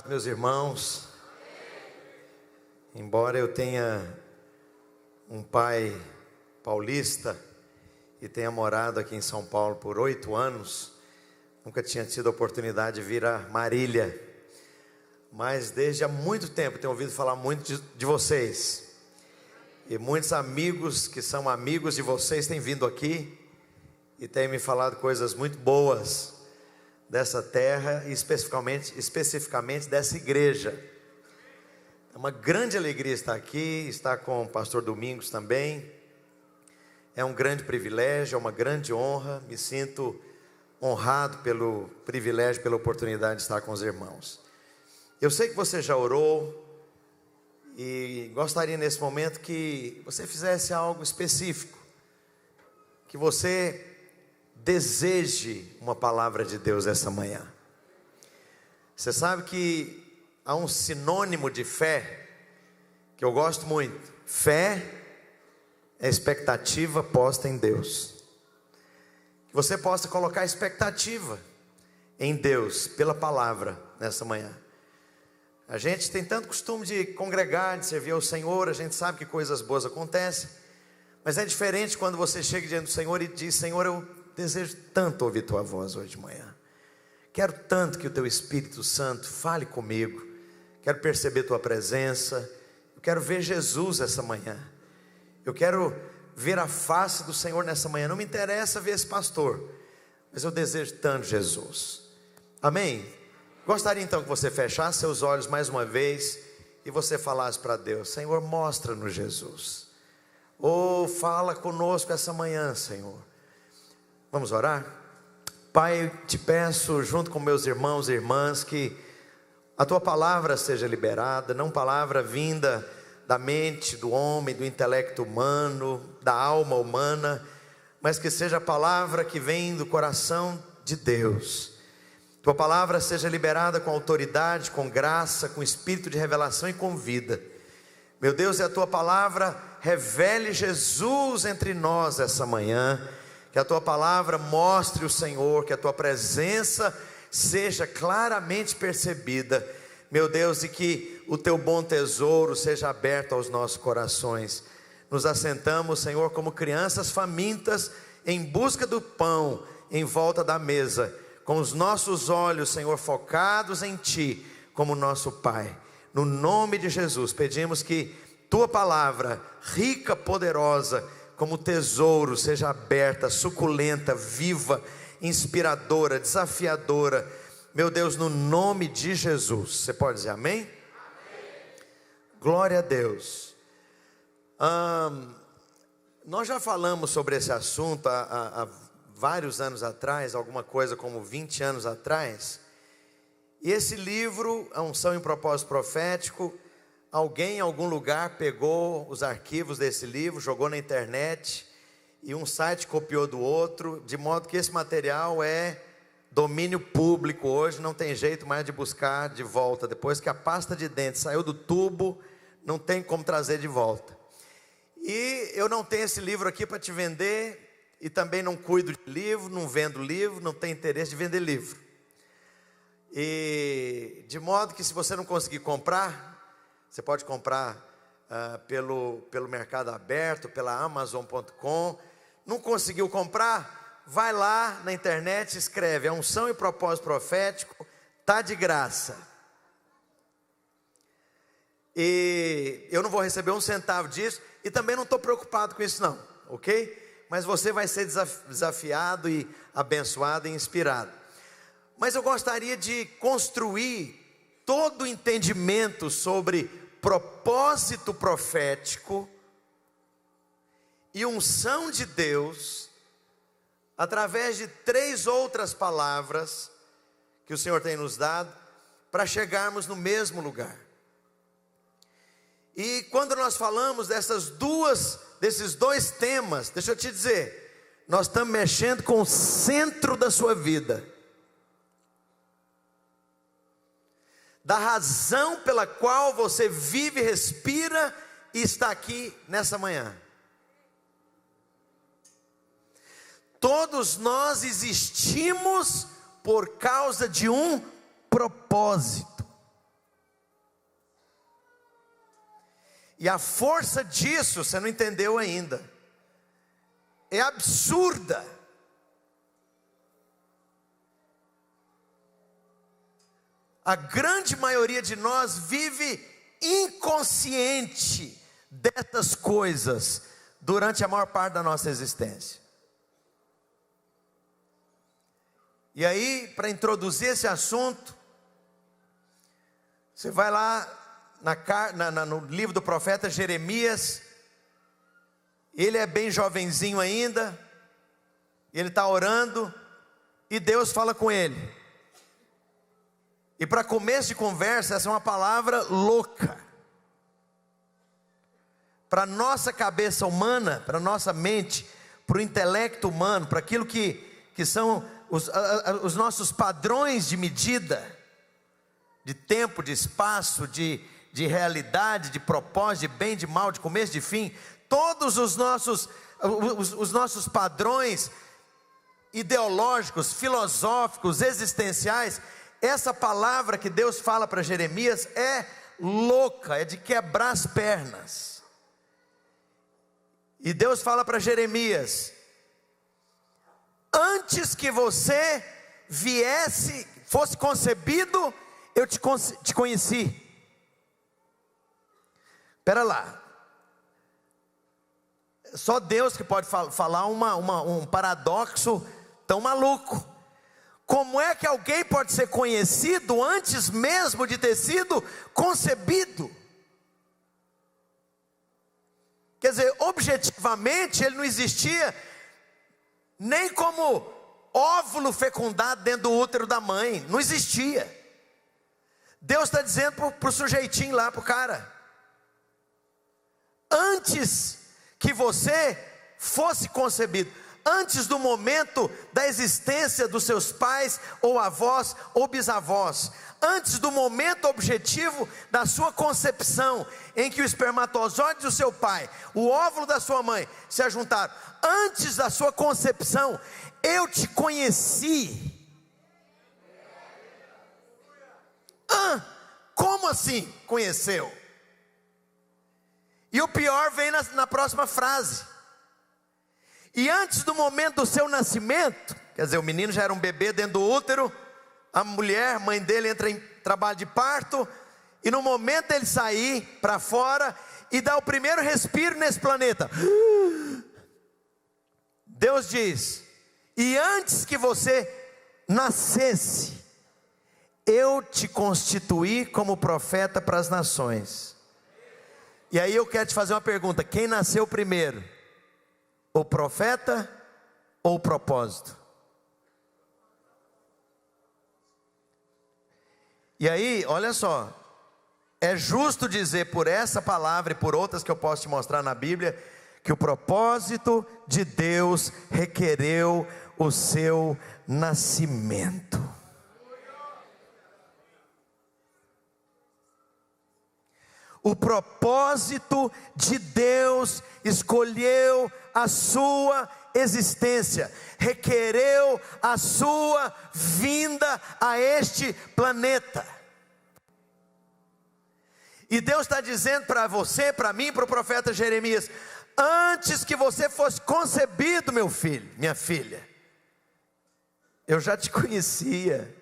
Meus irmãos, embora eu tenha um pai paulista e tenha morado aqui em São Paulo por 8 anos, nunca tinha tido a oportunidade de vir a Marília, mas desde há muito tempo tenho ouvido falar muito de vocês, e muitos amigos que são amigos de vocês têm vindo aqui e têm me falado coisas muito boas dessa terra e especificamente dessa igreja. É uma grande alegria estar aqui, estar com o pastor Domingos também. É um grande privilégio, é uma grande honra. Me sinto honrado pelo privilégio, pela oportunidade de estar com os irmãos. Eu sei que você já orou e gostaria nesse momento que você fizesse algo específico, que você deseje uma palavra de Deus essa manhã. Você sabe que há um sinônimo de fé que eu gosto muito. Fé é expectativa posta em Deus. Que você possa colocar expectativa em Deus pela palavra nessa manhã. A gente tem tanto costume de congregar, de servir ao Senhor, a gente sabe que coisas boas acontecem, mas é diferente quando você chega diante do Senhor e diz: Senhor, eu desejo tanto ouvir tua voz hoje de manhã. Quero tanto que o teu Espírito Santo fale comigo. Quero perceber tua presença. Eu quero ver Jesus essa manhã. Eu quero ver a face do Senhor nessa manhã. Não me interessa ver esse pastor, mas eu desejo tanto Jesus. Amém? Gostaria então que você fechasse seus olhos mais uma vez e você falasse para Deus: Senhor, mostra-nos Jesus. Oh, fala conosco essa manhã, Senhor. Vamos orar? Pai, te peço, junto com meus irmãos e irmãs, que a tua palavra seja liberada, não palavra vinda da mente do homem, do intelecto humano, da alma humana, mas que seja a palavra que vem do coração de Deus. Tua palavra seja liberada com autoridade, com graça, com espírito de revelação e com vida. Meu Deus, e a tua palavra revele Jesus entre nós essa manhã. Que a tua palavra mostre o Senhor, que a tua presença seja claramente percebida, meu Deus, e que o teu bom tesouro seja aberto aos nossos corações. Nos assentamos, Senhor, como crianças famintas, em busca do pão, em volta da mesa, com os nossos olhos, Senhor, focados em Ti, como nosso Pai. No nome de Jesus, pedimos que tua palavra, rica, poderosa, como tesouro, seja aberta, suculenta, viva, inspiradora, desafiadora, meu Deus, no nome de Jesus. Você pode dizer amém? Amém. Glória a Deus. Nós já falamos sobre esse assunto há vários anos atrás, alguma coisa como 20 anos atrás, e esse livro, A Unção em Propósito Profético, alguém em algum lugar pegou os arquivos desse livro, jogou na internet, e um site copiou do outro, de modo que esse material é domínio público hoje, não tem jeito mais de buscar de volta. Depois que a pasta de dente saiu do tubo, não tem como trazer de volta. E eu não tenho esse livro aqui para te vender, e também não cuido de livro, não vendo livro, não tenho interesse de vender livro. E de modo que se você não conseguir comprar, você pode comprar pelo Mercado Aberto, pela Amazon.com. Não conseguiu comprar? Vai lá na internet, escreve A Unção e Propósito Profético, está de graça. E eu não vou receber um centavo disso, e também não estou preocupado com isso não, ok? Mas você vai ser desafiado e abençoado e inspirado. Mas eu gostaria de construir todo o entendimento sobre propósito profético e unção de Deus, através de 3 outras palavras que o Senhor tem nos dado, para chegarmos no mesmo lugar. E quando nós falamos desses 2 temas, deixa eu te dizer, nós estamos mexendo com o centro da sua vida, da razão pela qual você vive, respira e está aqui nessa manhã. Todos nós existimos por causa de um propósito. E a força disso você não entendeu ainda. É absurda. A grande maioria de nós vive inconsciente dessas coisas durante a maior parte da nossa existência. E aí, para introduzir esse assunto, você vai lá no livro do profeta Jeremias. Ele é bem jovenzinho ainda, ele está orando, e Deus fala com ele. E para começo de conversa, essa é uma palavra louca. Para a nossa cabeça humana, para a nossa mente, para o intelecto humano, para aquilo que são os nossos padrões de medida, de tempo, de espaço, de realidade, de propósito, de bem, de mal, de começo, de fim, todos os nossos padrões ideológicos, filosóficos, existenciais. Essa palavra que Deus fala para Jeremias é louca, é de quebrar as pernas. E Deus fala para Jeremias: antes que você fosse concebido, eu te conheci. Espera lá, só Deus que pode falar um paradoxo tão maluco. Como é que alguém pode ser conhecido antes mesmo de ter sido concebido? Quer dizer, objetivamente ele não existia nem como óvulo fecundado dentro do útero da mãe, não existia. Deus está dizendo para o sujeitinho lá, para o cara: antes que você fosse concebido, antes do momento da existência dos seus pais, ou avós, ou bisavós, antes do momento objetivo da sua concepção, em que o espermatozoide do seu pai, o óvulo da sua mãe, se ajuntaram, antes da sua concepção, eu te conheci. Como assim conheceu? E o pior vem na próxima frase: e antes do momento do seu nascimento, quer dizer, o menino já era um bebê dentro do útero, a mulher, mãe dele, entra em trabalho de parto, e no momento dele sair para fora e dar o primeiro respiro nesse planeta, Deus diz: e antes que você nascesse, eu te constituí como profeta para as nações. E aí eu quero te fazer uma pergunta: quem nasceu primeiro? O profeta ou o propósito? E aí, olha só, é justo dizer por essa palavra e por outras que eu posso te mostrar na Bíblia, que o propósito de Deus requereu o seu nascimento. O propósito de Deus escolheu a sua existência, requereu a sua vinda a este planeta. E Deus está dizendo para você, para mim, para o profeta Jeremias: antes que você fosse concebido, meu filho, minha filha, eu já te conhecia.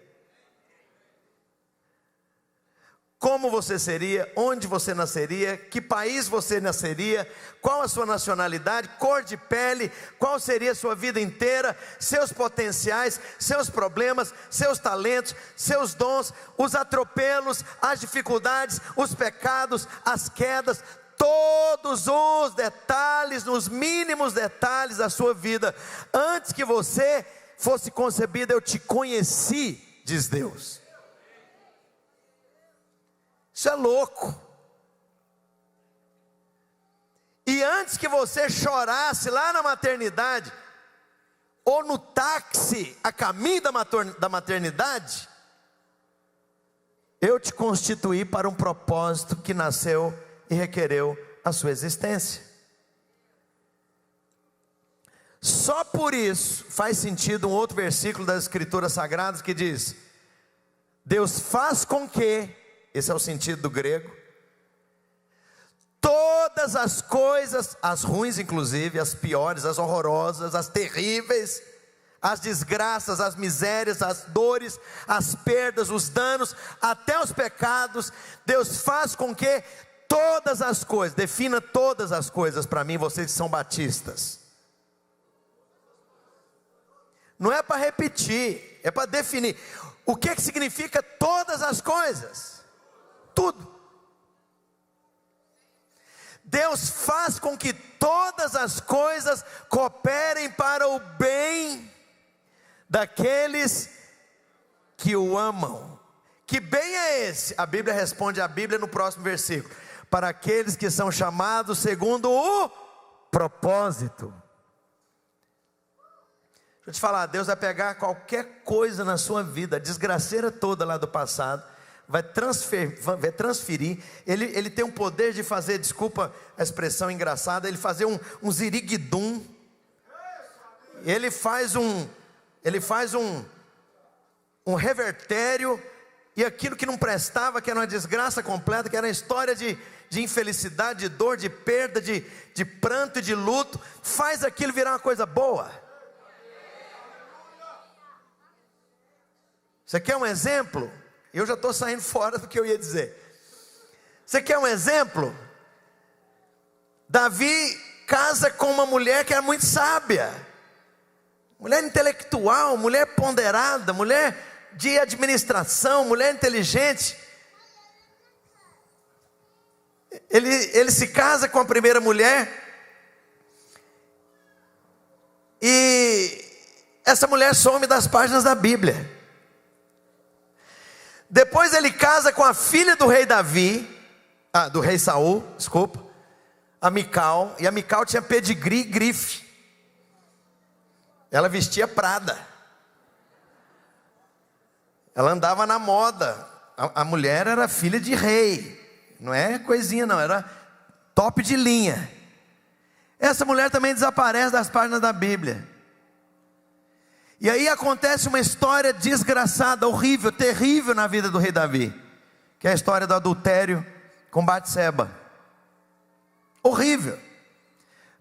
Como você seria, onde você nasceria, que país você nasceria, qual a sua nacionalidade, cor de pele, qual seria a sua vida inteira, seus potenciais, seus problemas, seus talentos, seus dons, os atropelos, as dificuldades, os pecados, as quedas, todos os detalhes, nos mínimos detalhes da sua vida. Antes que você fosse concebida, eu te conheci, diz Deus. Isso é louco. E antes que você chorasse lá na maternidade, ou no táxi a caminho da maternidade, eu te constituí para um propósito que nasceu e requereu a sua existência. Só por isso faz sentido um outro versículo das Escrituras Sagradas que diz: Deus faz com que, esse é o sentido do grego, todos todas as coisas, as ruins inclusive, as piores, as horrorosas, as terríveis, as desgraças, as misérias, as dores, as perdas, os danos, até os pecados, Deus faz com que todas as coisas, defina todas as coisas para mim, vocês que são batistas. Não é para repetir, é para definir. O que significa todas as coisas? Tudo. Deus faz com que todas as coisas cooperem para o bem daqueles que o amam. Que bem é esse? A Bíblia responde a Bíblia no próximo versículo: para aqueles que são chamados segundo o propósito. Deixa eu te falar, Deus vai pegar qualquer coisa na sua vida, a desgraceira toda lá do passado, vai transferir, ele tem um poder de fazer, desculpa a expressão engraçada, ele fazer um ziriguidum, ele faz um revertério, e aquilo que não prestava, que era uma desgraça completa, que era uma história de infelicidade, de dor, de perda, de pranto e de luto, faz aquilo virar uma coisa boa. Você quer um exemplo? Eu já estou saindo fora do que eu ia dizer. Você quer um exemplo? Davi casa com uma mulher que era muito sábia, mulher intelectual, mulher ponderada, mulher de administração, mulher inteligente. Ele se casa com a primeira mulher, e essa mulher some das páginas da Bíblia. Depois ele casa com a filha do rei do rei Saul, desculpa, a Mical, e a Mical tinha pedigree e grife, ela vestia Prada, ela andava na moda, a mulher era filha de rei, não é coisinha não, era top de linha. Essa mulher também desaparece das páginas da Bíblia. E aí acontece uma história desgraçada, horrível, terrível na vida do rei Davi, que é a história do adultério com Batseba. Horrível.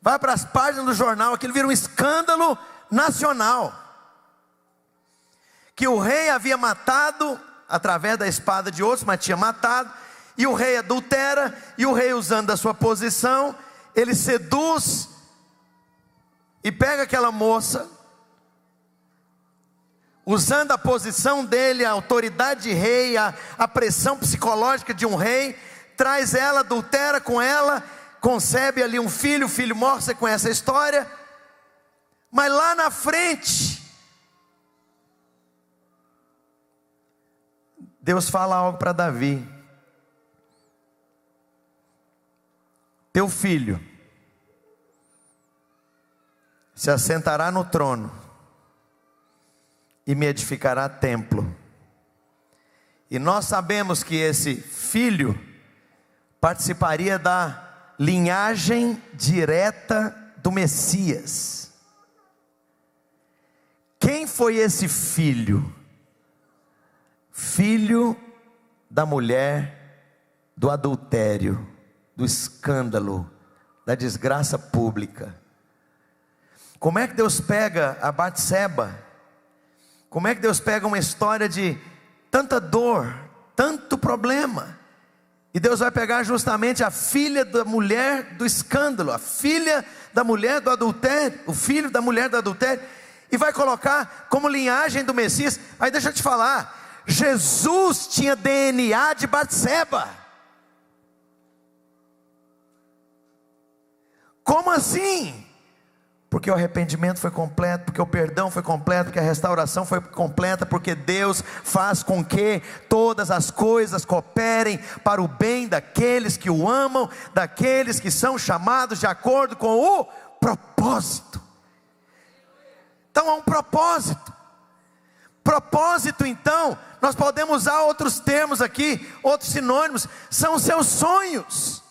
Vai para as páginas do jornal, aquilo vira um escândalo nacional, que o rei havia matado através da espada de outros, mas tinha matado, e o rei adultera, e o rei, usando da sua posição, ele seduz e pega aquela moça, usando a posição dele, a autoridade de rei, a pressão psicológica de um rei, traz ela, adultera com ela, concebe ali um filho, o filho morre, você conhece a história. Mas lá na frente, Deus fala algo para Davi: teu filho se assentará no trono e me edificará templo. E nós sabemos que esse filho participaria da linhagem direta do Messias. Quem foi esse filho? Filho da mulher do adultério, do escândalo, da desgraça pública. Como é que Deus pega a Batseba? Como é que Deus pega uma história de tanta dor, tanto problema, e Deus vai pegar justamente a filha da mulher do escândalo, a filha da mulher do adultério, o filho da mulher do adultério, e vai colocar como linhagem do Messias? Aí deixa eu te falar, Jesus tinha DNA de Batseba. Como assim? Porque o arrependimento foi completo, porque o perdão foi completo, porque a restauração foi completa, porque Deus faz com que todas as coisas cooperem para o bem daqueles que o amam, daqueles que são chamados de acordo com o propósito. Então há um propósito. Propósito, então, nós podemos usar outros termos aqui, outros sinônimos, são os seus sonhos.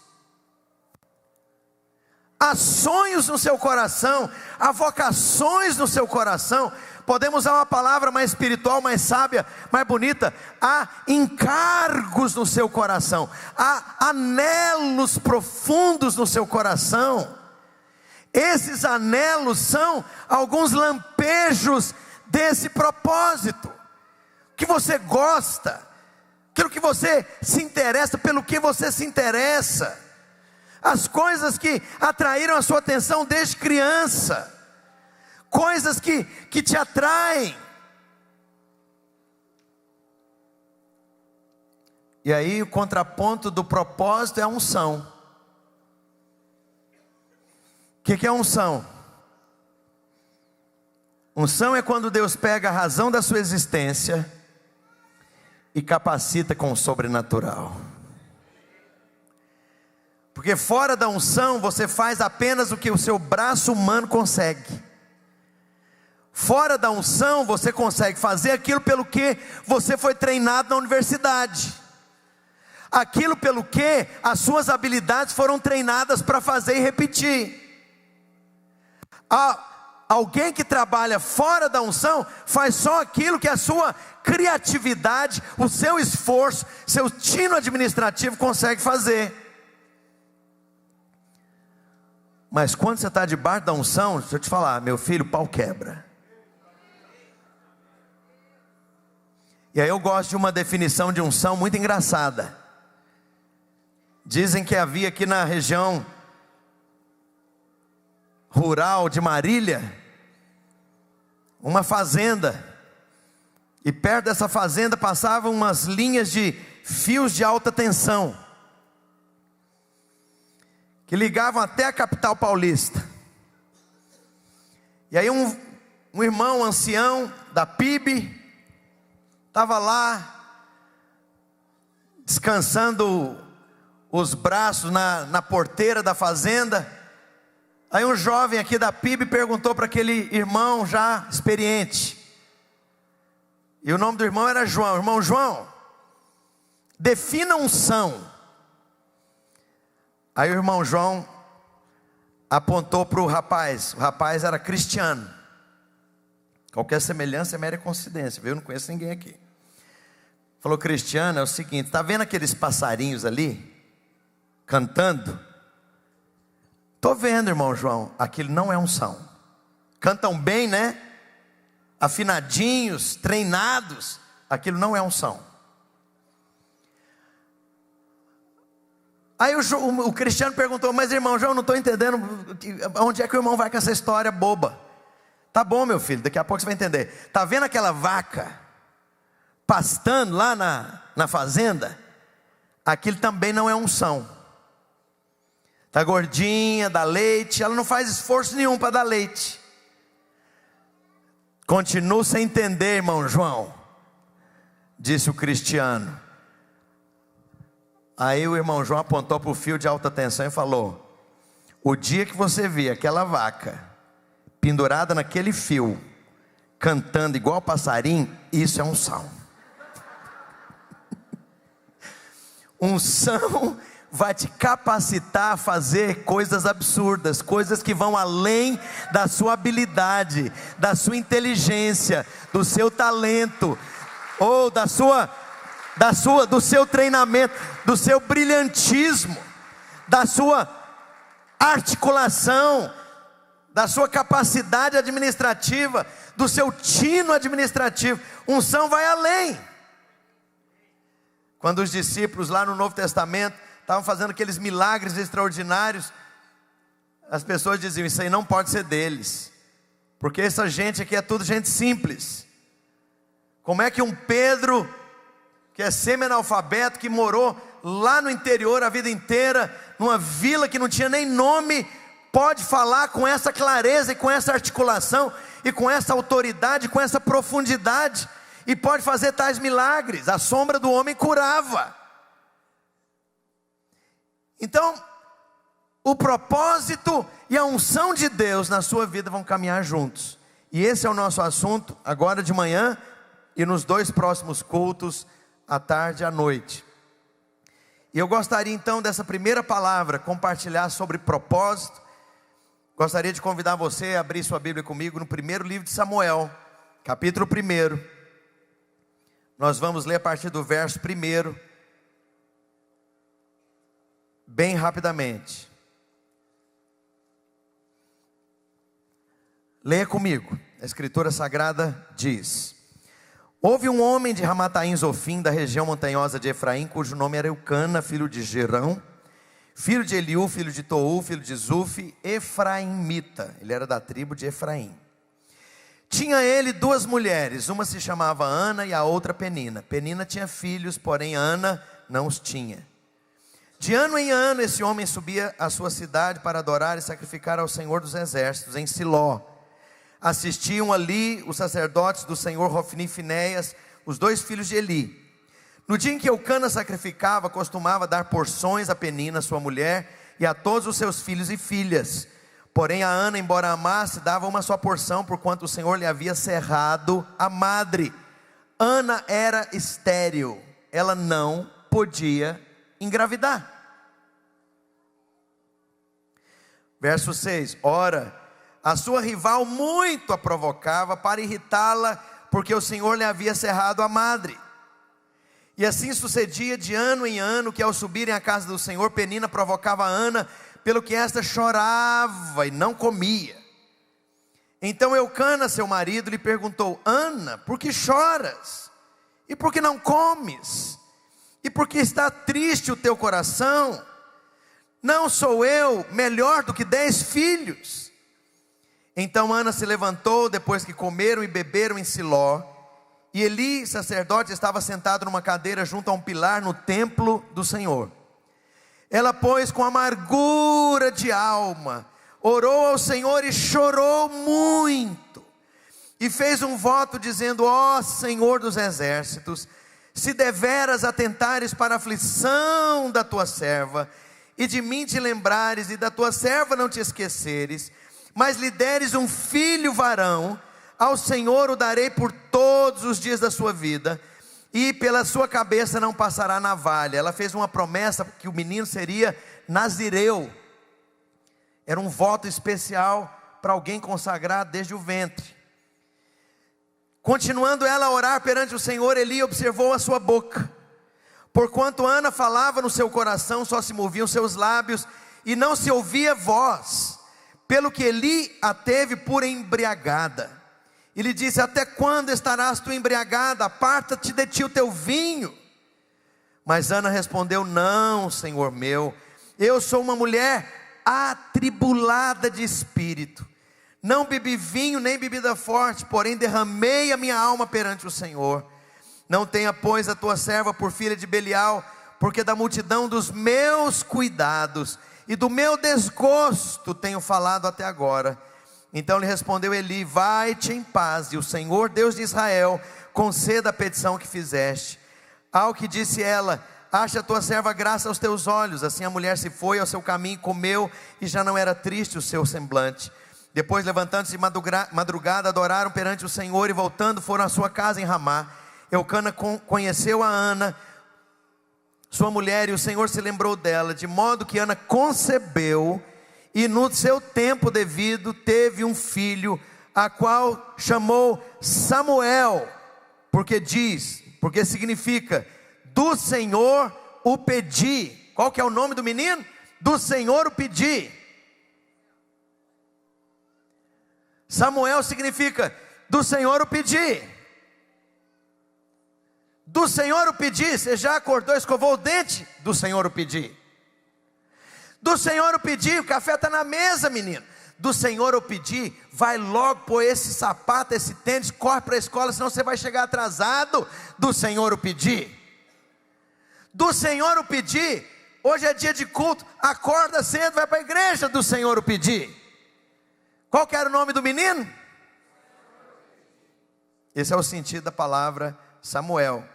há sonhos no seu coração, há vocações no seu coração. Podemos usar uma palavra mais espiritual, mais sábia, mais bonita. Há encargos no seu coração, há anelos profundos no seu coração. Esses anelos são alguns lampejos desse propósito, que você gosta, aquilo que você se interessa, pelo que você se interessa, as coisas que atraíram a sua atenção desde criança, coisas que te atraem. E aí o contraponto do propósito é a unção. O que é unção? Unção é quando Deus pega a razão da sua existência e capacita com o sobrenatural. Porque fora da unção você faz apenas o que o seu braço humano consegue. Fora da unção você consegue fazer aquilo pelo que você foi treinado na universidade, aquilo pelo que as suas habilidades foram treinadas para fazer e repetir. Alguém que trabalha fora da unção faz só aquilo que a sua criatividade, o seu esforço, seu tino administrativo consegue fazer. Mas quando você está debaixo da unção, deixa eu te falar, meu filho, o pau quebra. E aí eu gosto de uma definição de unção muito engraçada. Dizem que havia aqui na região rural de Marília uma fazenda, e perto dessa fazenda passavam umas linhas de fios de alta tensão, que ligavam até a capital paulista. E aí um irmão ancião da PIB estava lá, descansando os braços na porteira da fazenda. Aí um jovem aqui da PIB perguntou para aquele irmão já experiente, e o nome do irmão era João. Irmão João, defina unção. Aí o irmão João apontou para o rapaz era cristiano. Qualquer semelhança é mera coincidência, viu? Eu não conheço ninguém aqui. Falou: cristiano, é o seguinte, está vendo aqueles passarinhos ali, cantando? Estou vendo, irmão João, aquilo não é unção. Cantam bem, né? Afinadinhos, treinados, aquilo não é unção. Aí o cristiano perguntou: mas irmão João, não estou entendendo, onde é que o irmão vai com essa história boba? Tá bom, meu filho, daqui a pouco você vai entender. Está vendo aquela vaca pastando lá na fazenda? Aquilo também não é unção. Está gordinha, dá leite, ela não faz esforço nenhum para dar leite. Continua sem entender, irmão João, disse o cristiano. Aí o irmão João apontou para o fio de alta tensão e falou: o dia que você vê aquela vaca pendurada naquele fio, cantando igual passarinho, isso é unção. Unção vai te capacitar a fazer coisas absurdas, coisas que vão além da sua habilidade, da sua inteligência, do seu talento, ou do seu treinamento, do seu brilhantismo, da sua articulação, da sua capacidade administrativa, do seu tino administrativo. Unção vai além. Quando os discípulos lá no Novo Testamento estavam fazendo aqueles milagres extraordinários, as pessoas diziam: isso aí não pode ser deles, porque essa gente aqui é tudo gente simples. Como é que um Pedro, que é semi-analfabeto, que morou lá no interior a vida inteira, numa vila que não tinha nem nome, pode falar com essa clareza e com essa articulação e com essa autoridade, com essa profundidade, e pode fazer tais milagres? A sombra do homem curava. Então, o propósito e a unção de Deus na sua vida vão caminhar juntos. E esse é o nosso assunto agora de manhã e nos 2 próximos cultos, à tarde e à noite. E eu gostaria então dessa primeira palavra compartilhar sobre propósito, Gostaria de convidar você a abrir sua Bíblia comigo no primeiro livro de Samuel, capítulo 1. Nós vamos ler a partir do verso 1, bem rapidamente. Leia comigo. A Escritura Sagrada diz: houve um homem de Ramataim Zofim, da região montanhosa de Efraim, cujo nome era Eucana, filho de Gerão, filho de Eliú, filho de Tou, filho de Zufi, efraimita. Ele era da tribo de Efraim. Tinha ele 2 mulheres, uma se chamava Ana e a outra Penina. Penina tinha filhos, porém Ana não os tinha. De ano em ano esse homem subia à sua cidade para adorar e sacrificar ao Senhor dos Exércitos, em Siló. Assistiam ali os sacerdotes do Senhor Hofni e Finéias, os 2 filhos de Eli. No dia em que Eucana sacrificava, costumava dar porções a Penina, sua mulher, e a todos os seus filhos e filhas. Porém a Ana, embora amasse, dava uma só porção, porquanto o Senhor lhe havia cerrado a madre. Ana era estéril, ela não podia engravidar. Verso 6, ora, a sua rival muito a provocava para irritá-la, porque o Senhor lhe havia cerrado a madre. E assim sucedia de ano em ano, que ao subirem à casa do Senhor, Penina provocava a Ana, pelo que esta chorava e não comia. Então Eucana, seu marido, lhe perguntou: Ana, por que choras? E por que não comes? E por que está triste o teu coração? Não sou eu melhor do que 10 filhos? Então Ana se levantou, depois que comeram e beberam em Siló, e Eli, sacerdote, estava sentado numa cadeira junto a um pilar no templo do Senhor. Ela, pois, com amargura de alma, orou ao Senhor e chorou muito, e fez um voto dizendo: ó Senhor dos exércitos, se deveras atentares para a aflição da tua serva, e de mim te lembrares, e da tua serva não te esqueceres, mas lhe deres um filho varão, ao Senhor o darei por todos os dias da sua vida, e pela sua cabeça não passará navalha. Ela fez uma promessa que o menino seria nazireu. Era um voto especial para alguém consagrado desde o ventre. Continuando ela a orar perante o Senhor, Eli observou a sua boca. Porquanto Ana falava no seu coração, só se moviam seus lábios, e não se ouvia voz. Pelo que Eli a teve por embriagada. E lhe disse: até quando estarás tu embriagada? Aparta-te de ti o teu vinho. Mas Ana respondeu: não, Senhor meu, eu sou uma mulher atribulada de espírito. Não bebi vinho nem bebida forte, porém derramei a minha alma perante o Senhor. Não tenha, pois, a tua serva por filha de Belial, porque da multidão dos meus cuidados e do meu desgosto tenho falado até agora. Então lhe respondeu Eli: vai-te em paz, e o Senhor Deus de Israel conceda a petição que fizeste. Ao que disse ela: acha a tua serva graça aos teus olhos. Assim a mulher se foi ao seu caminho, comeu, e já não era triste o seu semblante. Depois, levantando-se de madrugada, adoraram perante o Senhor, e voltando foram à sua casa em Ramá. Eucana conheceu a Ana, sua mulher, e o Senhor se lembrou dela, de modo que Ana concebeu, e no seu tempo devido teve um filho, a qual chamou Samuel, porque significa: do Senhor o pedi. Qual que é o nome do menino? Do Senhor o pedi. Samuel significa: do Senhor o pedi. Do Senhor o pedi. Você já acordou, escovou o dente? Do Senhor o pedi. Do Senhor o pedi. O café está na mesa, menino. Do Senhor o pedi. Vai logo pôr esse sapato, esse tênis, corre para a escola, senão você vai chegar atrasado. Do Senhor o pedi. Do Senhor o pedi. Hoje é dia de culto, acorda cedo, vai para a igreja. Do Senhor o pedi. Qual que era o nome do menino? Esse é o sentido da palavra Samuel.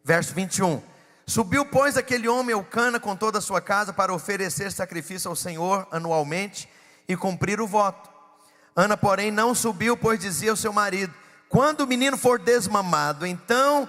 Verso 21. Subiu, pois, aquele homem Eucana com toda a sua casa para oferecer sacrifício ao Senhor anualmente e cumprir o voto. Ana, porém, não subiu, pois dizia ao seu marido: quando o menino for desmamado, então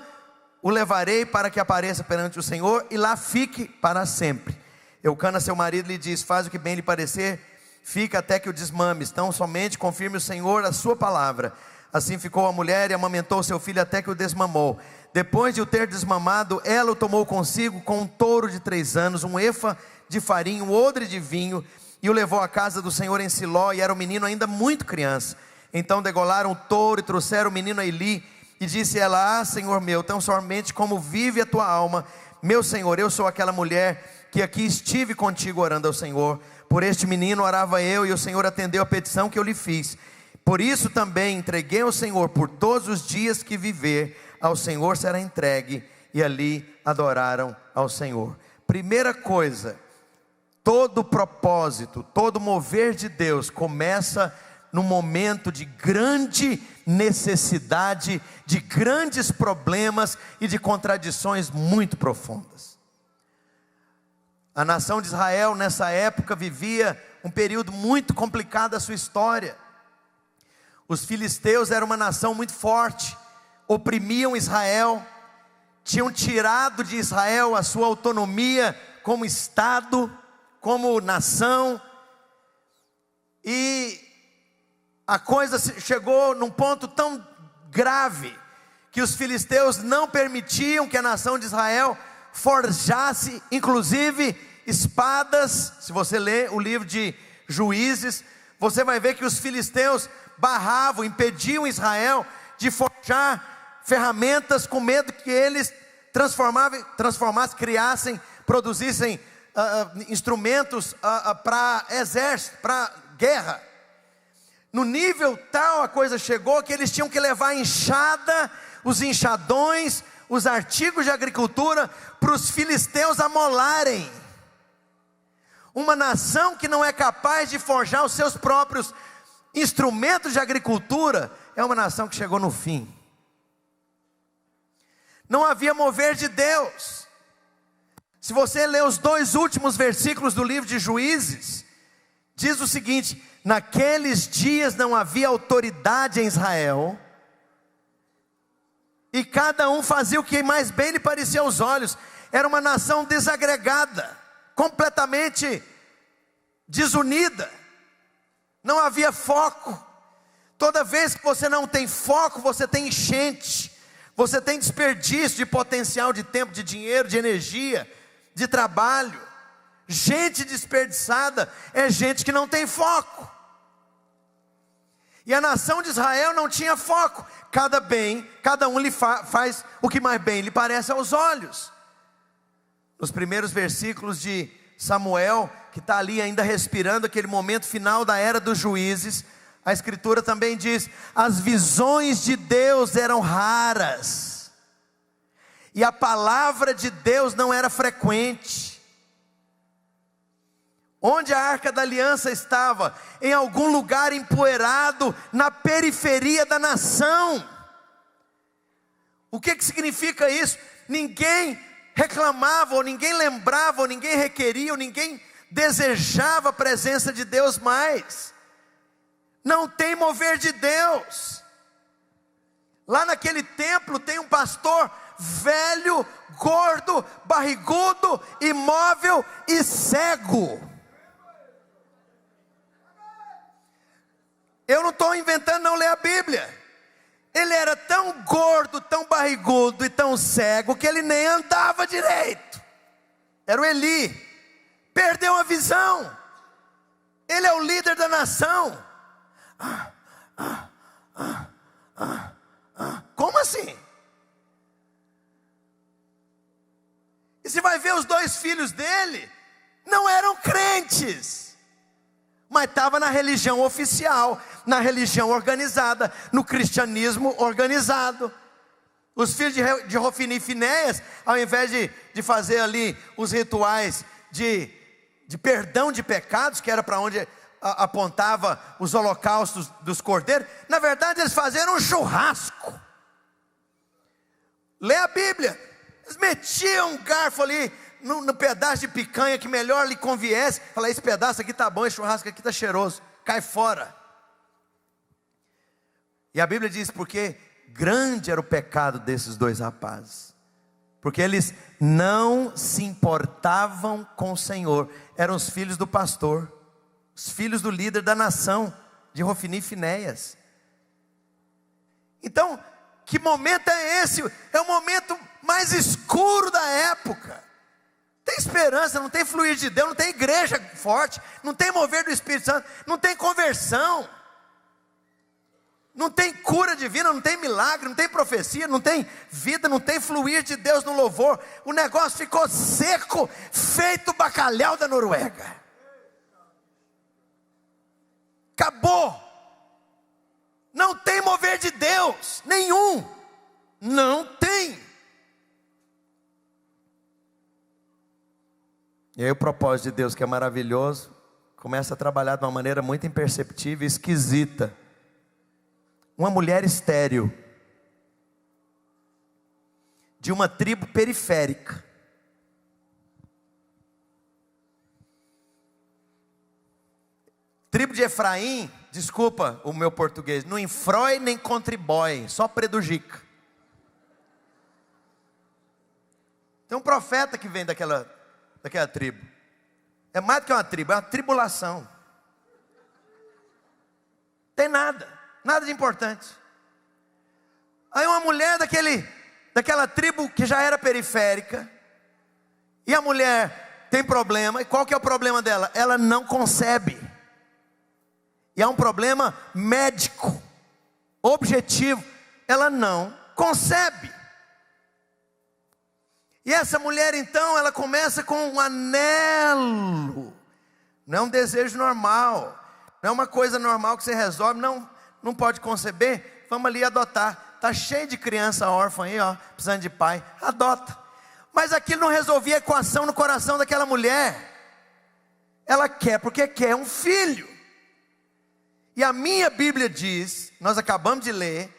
o levarei para que apareça perante o Senhor e lá fique para sempre. Eucana, seu marido, lhe diz: faz o que bem lhe parecer, fica até que o desmames. Então somente confirme o Senhor a sua palavra. Assim ficou a mulher e amamentou seu filho até que o desmamou. Depois de o ter desmamado, ela o tomou consigo com um touro de 3 anos, um efa de farinha, um odre de vinho, e o levou à casa do Senhor em Siló, e era o menino ainda muito criança. Então degolaram o touro e trouxeram o menino a Eli, e disse ela: Senhor meu, tão somente como vive a tua alma, meu Senhor, eu sou aquela mulher que aqui estive contigo orando ao Senhor. Por este menino orava eu, e o Senhor atendeu a petição que eu lhe fiz. Por isso também entreguei ao Senhor, por todos os dias que viver, ao Senhor será entregue. E ali adoraram ao Senhor. Primeira coisa, todo propósito, todo mover de Deus começa num momento de grande necessidade, de grandes problemas e de contradições muito profundas. A nação de Israel nessa época vivia um período muito complicado da sua história. Os filisteus eram uma nação muito forte, oprimiam Israel, tinham tirado de Israel a sua autonomia como Estado, como nação, e a coisa chegou num ponto tão grave, que os filisteus não permitiam que a nação de Israel forjasse, inclusive, espadas. Se você ler o livro de Juízes, você vai ver que os filisteus barravam, impediam Israel de forjar ferramentas, com medo que eles transformassem, criassem, produzissem instrumentos para exército, para guerra. No nível tal a coisa chegou que eles tinham que levar a enxada, os enxadões, os artigos de agricultura para os filisteus amolarem. Uma nação que não é capaz de forjar os seus próprios instrumentos de agricultura é uma nação que chegou no fim. Não havia mover de Deus. Se você ler os 2 últimos versículos do livro de Juízes, diz o seguinte: naqueles dias não havia autoridade em Israel, e cada um fazia o que mais bem lhe parecia aos olhos. Era uma nação desagregada, completamente desunida. Não havia foco. Toda vez que você não tem foco, você tem enchente, você tem desperdício de potencial, de tempo, de dinheiro, de energia, de trabalho. Gente desperdiçada é gente que não tem foco. E a nação de Israel não tinha foco. Cada um lhe faz o que mais bem lhe parece aos olhos. Nos primeiros versículos de Samuel, que está ali ainda respirando aquele momento final da era dos juízes, a escritura também diz: as visões de Deus eram raras, e a palavra de Deus não era frequente. Onde a arca da aliança estava? Em algum lugar empoeirado, na periferia da nação. O que significa isso? Ninguém reclamava, ou ninguém lembrava, ou ninguém requeria, ou ninguém desejava a presença de Deus mais. Não tem mover de Deus. Lá naquele templo tem um pastor velho, gordo, barrigudo, imóvel e cego. Eu não estou inventando não ler a Bíblia. Ele era tão gordo, tão barrigudo e tão cego que ele nem andava direito. Era o Eli. Perdeu a visão. Ele é o líder da nação. Como assim? E você vai ver os 2 filhos dele, não eram crentes, mas estava na religião oficial, na religião organizada, no cristianismo organizado. Os filhos de Hofni e Finéias, ao invés de fazer ali os rituais de perdão de pecados, que era para onde apontava os holocaustos dos cordeiros, na verdade eles faziam um churrasco. Lê a Bíblia. Eles metiam um garfo ali no pedaço de picanha que melhor lhe conviesse. Fala: esse pedaço aqui tá bom, esse churrasco aqui tá cheiroso, cai fora. E a Bíblia diz: porque grande era o pecado desses dois rapazes, porque eles não se importavam com o Senhor. Eram os filhos do pastor, os filhos do líder da nação, de Hofni e Finéias. Então, que momento é esse? É o momento mais escuro da época. Não tem esperança, não tem fluir de Deus, não tem igreja forte, não tem mover do Espírito Santo, não tem conversão, não tem cura divina, não tem milagre, não tem profecia, não tem vida, não tem fluir de Deus no louvor. O negócio ficou seco, feito bacalhau da Noruega. Acabou. Não tem mover de Deus nenhum. Não tem. E aí o propósito de Deus, que é maravilhoso, começa a trabalhar de uma maneira muito imperceptível e esquisita. Uma mulher estéril, de uma tribo periférica. Tribo de Efraim, desculpa o meu português, não infrói nem contribui, só predujica. Tem um profeta que vem daquela tribo. É mais do que uma tribo, é uma tribulação. Tem nada de importante. Aí uma mulher daquela tribo que já era periférica, e a mulher tem problema, e qual que é o problema dela? Ela não concebe. E é um problema médico, objetivo, ela não concebe. E essa mulher então, ela começa com um anelo, não é um desejo normal, não é uma coisa normal que você resolve, não pode conceber, vamos ali adotar. Está cheio de criança órfã aí, ó, precisando de pai, adota. Mas aquilo não resolvia a equação no coração daquela mulher. Ela quer porque quer um filho. E a minha Bíblia diz, nós acabamos de ler,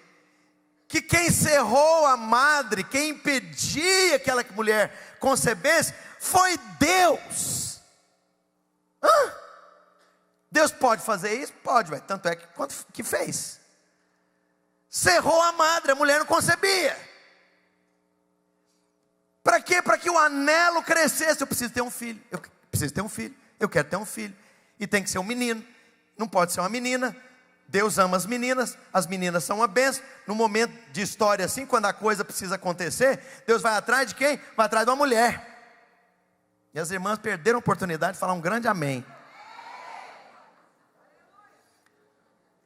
que quem cerrou a madre, quem impedia que aquela mulher concebesse, foi Deus. Deus pode fazer isso? Pode, véio. Tanto é que fez. Cerrou a madre, a mulher não concebia. Para quê? Para que o anelo crescesse. Eu preciso ter um filho, eu quero ter um filho. E tem que ser um menino, não pode ser uma menina. Deus ama as meninas são uma bênção. No momento de história assim, quando a coisa precisa acontecer, Deus vai atrás de quem? Vai atrás de uma mulher. E as irmãs perderam a oportunidade de falar um grande amém.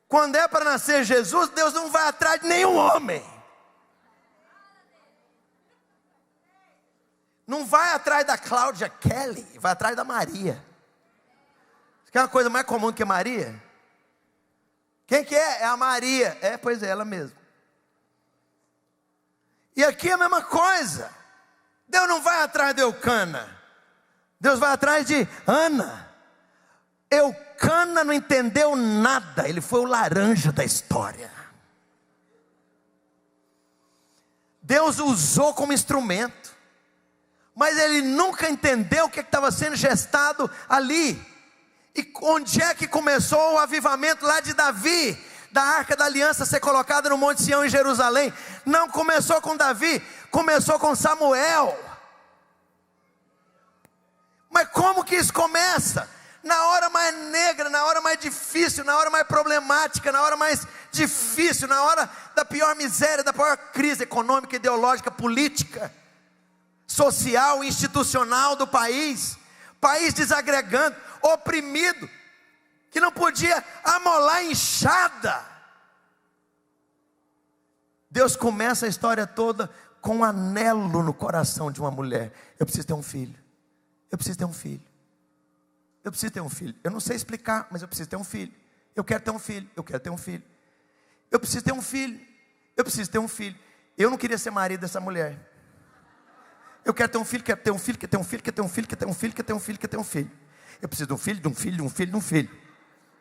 Quando é para nascer Jesus, Deus não vai atrás de nenhum homem. Não vai atrás da Cláudia Kelly, vai atrás da Maria. Você quer uma coisa mais comum do que Maria? Quem que é? É a Maria. Pois é, ela mesma. E aqui é a mesma coisa. Deus não vai atrás de Eucana. Deus vai atrás de Ana. Eucana não entendeu nada. Ele foi o laranja da história. Deus usou como instrumento. Mas ele nunca entendeu o que estava sendo gestado ali. E onde é que começou o avivamento lá de Davi? Da arca da aliança ser colocada no Monte Sião em Jerusalém. Não começou com Davi, começou com Samuel. Mas como que isso começa? Na hora mais negra, na hora mais difícil, na hora mais problemática, na hora mais difícil, na hora da pior miséria, da pior crise econômica, ideológica, política, social, institucional do país. País desagregando, oprimido, que não podia amolar enxada. Deus começa a história toda com um anelo no coração de uma mulher. Eu preciso ter um filho. Eu preciso ter um filho. Eu preciso ter um filho. Eu não sei explicar, mas eu preciso ter um filho. Eu quero ter um filho. Eu quero ter um filho. Eu preciso ter um filho. Eu preciso ter um filho. Eu não queria ser marido dessa mulher. Eu quero ter um filho, quero ter um filho, quero ter um filho, quero ter um filho, quero ter um filho, quero ter um filho, quero ter um filho. Eu preciso de um filho, de um filho, de um filho, de um filho.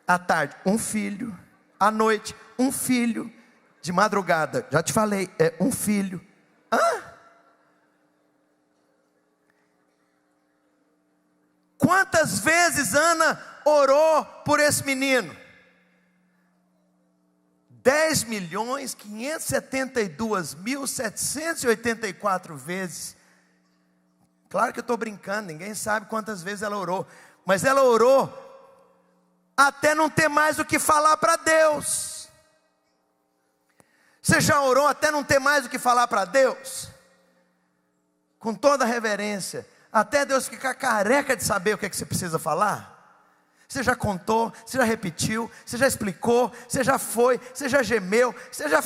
À tarde, um filho. À noite, um filho. De madrugada, já te falei, é um filho. Quantas vezes Ana orou por esse menino? 10.572.784 vezes. Claro que eu estou brincando, ninguém sabe quantas vezes ela orou, mas ela orou até não ter mais o que falar para Deus. Você já orou até não ter mais o que falar para Deus? Com toda a reverência, até Deus ficar careca de saber o que é que você precisa falar? Você já contou, você já repetiu, você já explicou, você já foi, você já gemeu, você já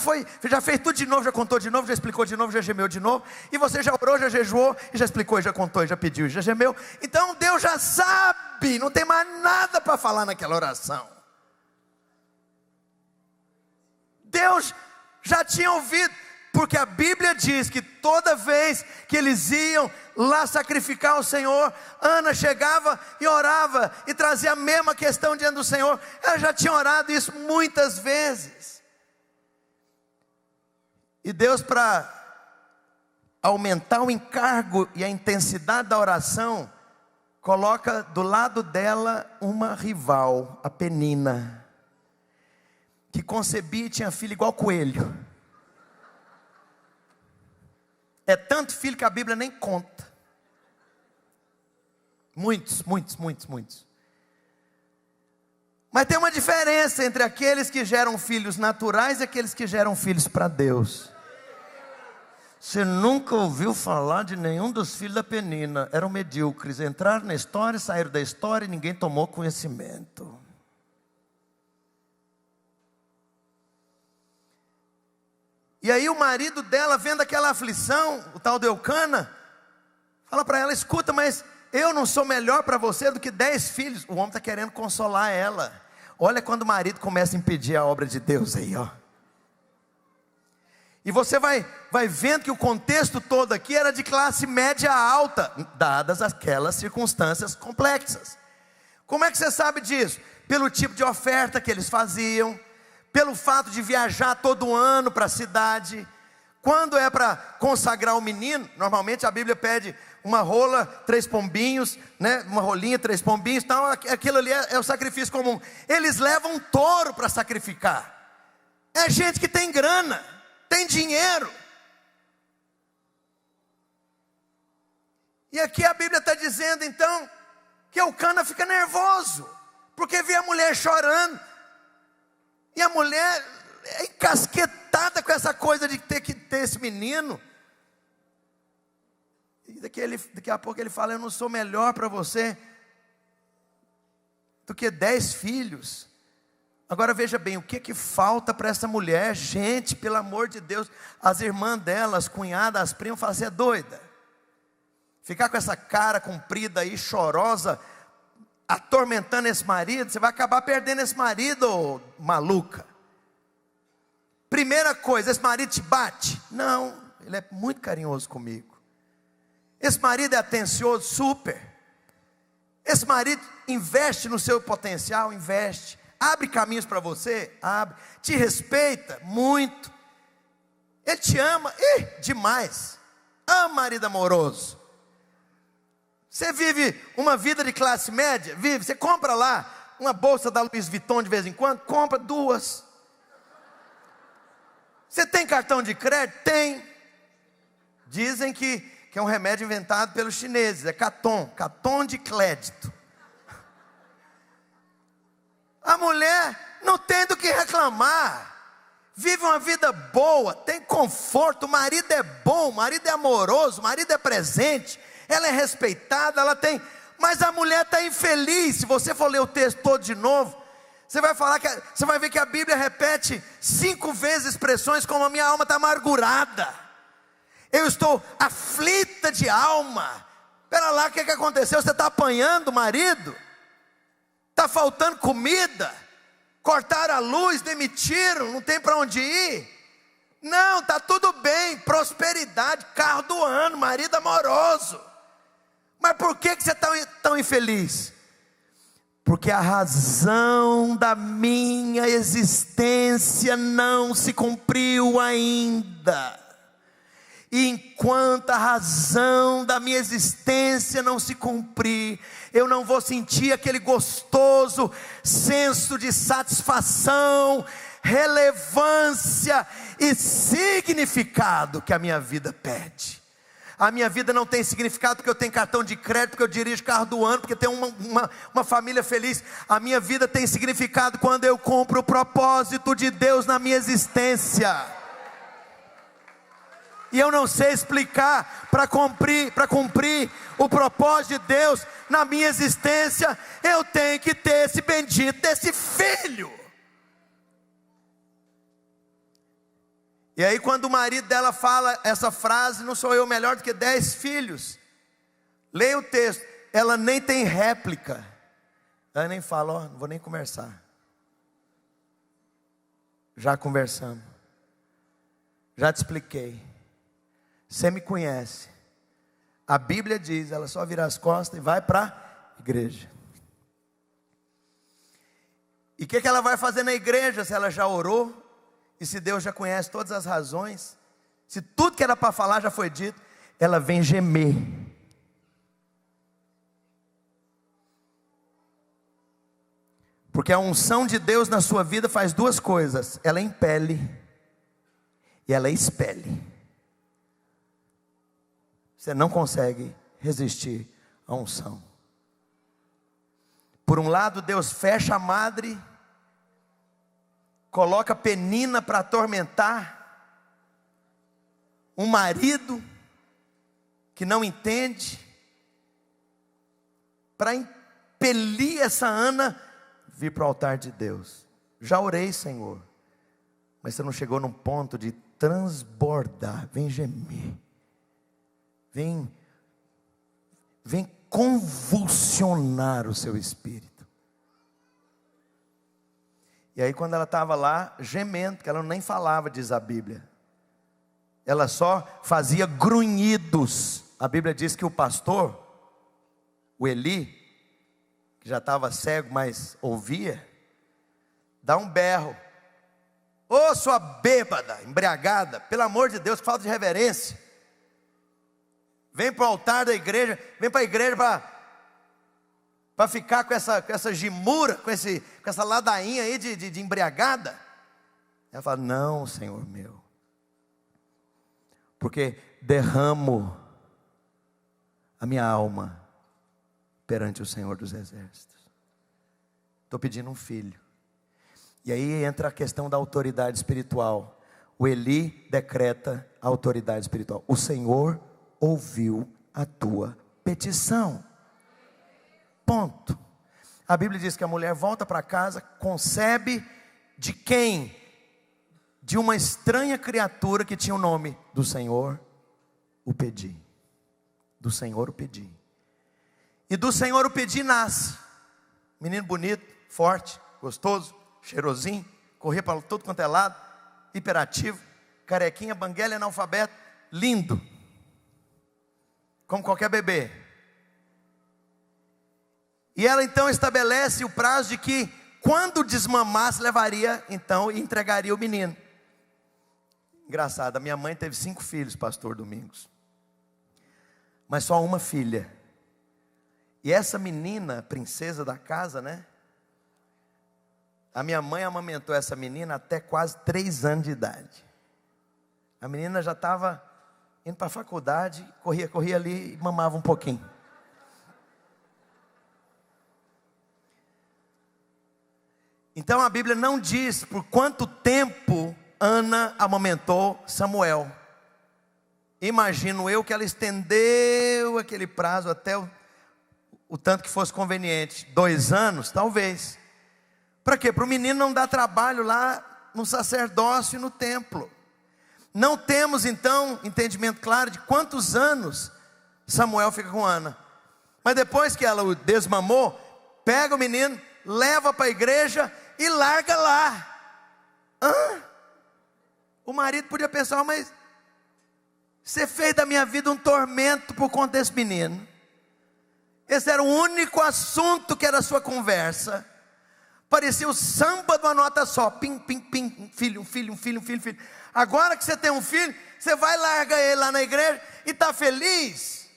fez tudo de novo, já contou de novo, já explicou de novo, já gemeu de novo, e você já orou, já jejuou, e já explicou, e já contou, e já pediu, e já gemeu. Então Deus já sabe, não tem mais nada para falar naquela oração. Deus já tinha ouvido, porque a Bíblia diz que toda vez que eles iam lá sacrificar ao Senhor, Ana chegava e orava e trazia a mesma questão diante do Senhor. Ela já tinha orado isso muitas vezes. E Deus, para aumentar o encargo e a intensidade da oração, coloca do lado dela uma rival, a Penina, que concebia e tinha filho igual coelho. É tanto filho que a Bíblia nem conta. Muitos. Mas tem uma diferença entre aqueles que geram filhos naturais e aqueles que geram filhos para Deus. Você nunca ouviu falar de nenhum dos filhos da Penina. Eram medíocres, entraram na história, saíram da história e ninguém tomou conhecimento. E aí o marido dela, vendo aquela aflição, o tal de Eucana, fala para ela: escuta, mas eu não sou melhor para você do que 10 filhos. O homem está querendo consolar ela. Olha quando o marido começa a impedir a obra de Deus aí, ó. E você vai vendo que o contexto todo aqui era de classe média alta, dadas aquelas circunstâncias complexas. Como é que você sabe disso? Pelo tipo de oferta que eles faziam, pelo fato de viajar todo ano para a cidade. Quando é para consagrar o menino, normalmente a Bíblia pede uma rola, 3 pombinhos, né? Uma rolinha, 3 pombinhos, então aquilo ali é o sacrifício comum. Eles levam um touro para sacrificar. É gente que tem grana, tem dinheiro. E aqui a Bíblia está dizendo então que Eucana fica nervoso, porque vê a mulher chorando. E a mulher é encasquetada com essa coisa de ter que ter esse menino. E daqui a pouco ele fala: eu não sou melhor para você do que 10 filhos. Agora veja bem, o que falta para essa mulher? Gente, pelo amor de Deus, as irmãs dela, as cunhadas, as primas, falam: você é doida? Ficar com essa cara comprida aí, chorosa, atormentando esse marido, você vai acabar perdendo esse marido, ô maluca. Primeira coisa, esse marido te bate? Não, ele é muito carinhoso comigo. Esse marido é atencioso, super. Esse marido investe no seu potencial, investe. Abre caminhos para você, abre. Te respeita, muito. Ele te ama, demais. Ama marido amoroso. Você vive uma vida de classe média? Vive, você compra lá uma bolsa da Louis Vuitton de vez em quando? Compra 2. Você tem cartão de crédito? Tem. Dizem que é um remédio inventado pelos chineses, é Caton de crédito. A mulher não tem do que reclamar, vive uma vida boa, tem conforto, o marido é bom, o marido é amoroso, o marido é presente, ela é respeitada, ela tem, mas a mulher está infeliz. Se você for ler o texto todo de novo, você vai ver que a Bíblia repete 5 vezes expressões como: a minha alma está amargurada, eu estou aflita de alma. Espera lá, o que aconteceu? Você está apanhando o marido? Está faltando comida? Cortaram a luz, demitiram, não tem para onde ir? Não, está tudo bem, prosperidade, carro do ano, marido amoroso. Mas por que você está tão infeliz? Porque a razão da minha existência não se cumpriu ainda. E enquanto a razão da minha existência não se cumprir, eu não vou sentir aquele gostoso senso de satisfação, relevância e significado que a minha vida pede. A minha vida não tem significado porque eu tenho cartão de crédito, porque eu dirijo carro do ano, porque tenho uma família feliz. A minha vida tem significado quando eu cumpro o propósito de Deus na minha existência. E eu não sei explicar, para cumprir o propósito de Deus na minha existência, eu tenho que ter esse bendito desse filho. E aí quando o marido dela fala essa frase, não sou eu melhor do que 10 filhos. Leia o texto, ela nem tem réplica. Ela nem fala, ó, não vou nem conversar. Já conversamos. Já te expliquei. Você me conhece. A Bíblia diz, ela só vira as costas e vai para a igreja. E o que ela vai fazer na igreja se ela já orou? E se Deus já conhece todas as razões, se tudo que era para falar já foi dito, ela vem gemer. Porque a unção de Deus na sua vida faz duas coisas: ela impele e ela expele. Você não consegue resistir à unção. Por um lado, Deus fecha a madre, coloca Penina para atormentar um marido que não entende, para impelir essa Ana vir para o altar de Deus. Já orei, Senhor, mas você não chegou num ponto de transbordar. Vem gemer, vem convulsionar o seu espírito. E aí quando ela estava lá gemendo, que ela nem falava, diz a Bíblia, ela só fazia grunhidos. A Bíblia diz que o pastor, o Eli, que já estava cego, mas ouvia, dá um berro: ô sua bêbada, embriagada, pelo amor de Deus, que falta de reverência, vem para o altar da igreja, vem para a igreja para ficar com essa gimura, com essa ladainha aí de embriagada. Ela fala: não, Senhor meu, porque derramo a minha alma perante o Senhor dos Exércitos. Estou pedindo um filho. E aí entra a questão da autoridade espiritual. O Eli decreta a autoridade espiritual: o Senhor ouviu a tua petição. Ponto. A Bíblia diz que a mulher volta para casa, concebe de quem? De uma estranha criatura que tinha o nome: do Senhor o pedi. Do Senhor o pedi. E do Senhor o pedi nasce menino bonito, forte, gostoso, cheirosinho, corria para todo quanto é lado, hiperativo, carequinha, banguela, analfabeto, lindo, como qualquer bebê. E ela então estabelece o prazo de que quando desmamasse, levaria então e entregaria o menino. Engraçado, a minha mãe teve 5 filhos, pastor Domingos, mas só uma filha. E essa menina, princesa da casa, né? A minha mãe amamentou essa menina até quase 3 anos de idade. A menina já estava indo para a faculdade, corria ali e mamava um pouquinho. Então a Bíblia não diz por quanto tempo Ana amamentou Samuel. Imagino eu que ela estendeu aquele prazo até o tanto que fosse conveniente. 2 anos, talvez. Para quê? Para o menino não dar trabalho lá no sacerdócio e no templo. Não temos então entendimento claro de quantos anos Samuel fica com Ana. Mas depois que ela o desmamou, pega o menino, leva para a igreja e larga lá. O marido podia pensar: mas você fez da minha vida um tormento por conta desse menino. Esse era o único assunto que era a sua conversa. Parecia o samba de uma nota só. Pim, pim, pim, um filho, um filho, um filho, um filho, um filho. Agora que você tem um filho, você vai largar ele lá na igreja e está feliz?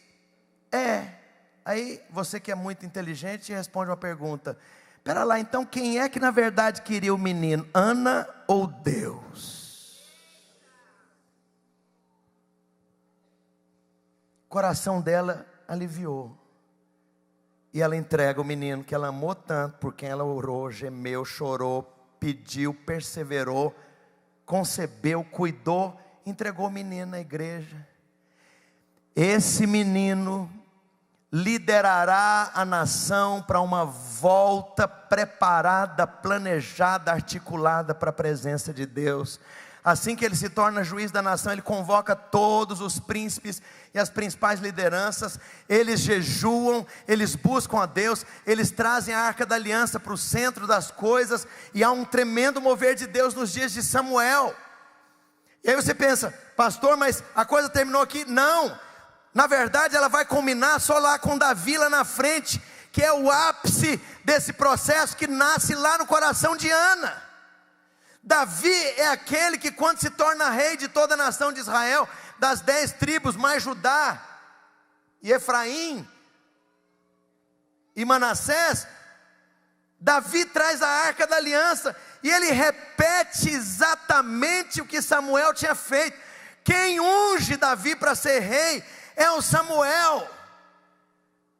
Aí você que é muito inteligente responde uma pergunta. Espera lá, então quem é que na verdade queria o menino? Ana ou Deus? O coração dela aliviou. E ela entrega o menino que ela amou tanto, por quem ela orou, gemeu, chorou, pediu, perseverou, concebeu, cuidou, entregou o menino na igreja. Esse menino liderará a nação para uma volta preparada, planejada, articulada para a presença de Deus. Assim que ele se torna juiz da nação, ele convoca todos os príncipes e as principais lideranças, eles jejuam, eles buscam a Deus, eles trazem a arca da aliança para o centro das coisas, e há um tremendo mover de Deus nos dias de Samuel. E aí você pensa, pastor, mas a coisa terminou aqui? Não, na verdade ela vai culminar só lá com Davi lá na frente, que é o ápice desse processo que nasce lá no coração de Ana. Davi é aquele que quando se torna rei de toda a nação de Israel, das 10 tribos, mais Judá, e Efraim, e Manassés, Davi traz a arca da aliança, e ele repete exatamente o que Samuel tinha feito. Quem unge Davi para ser rei é o Samuel.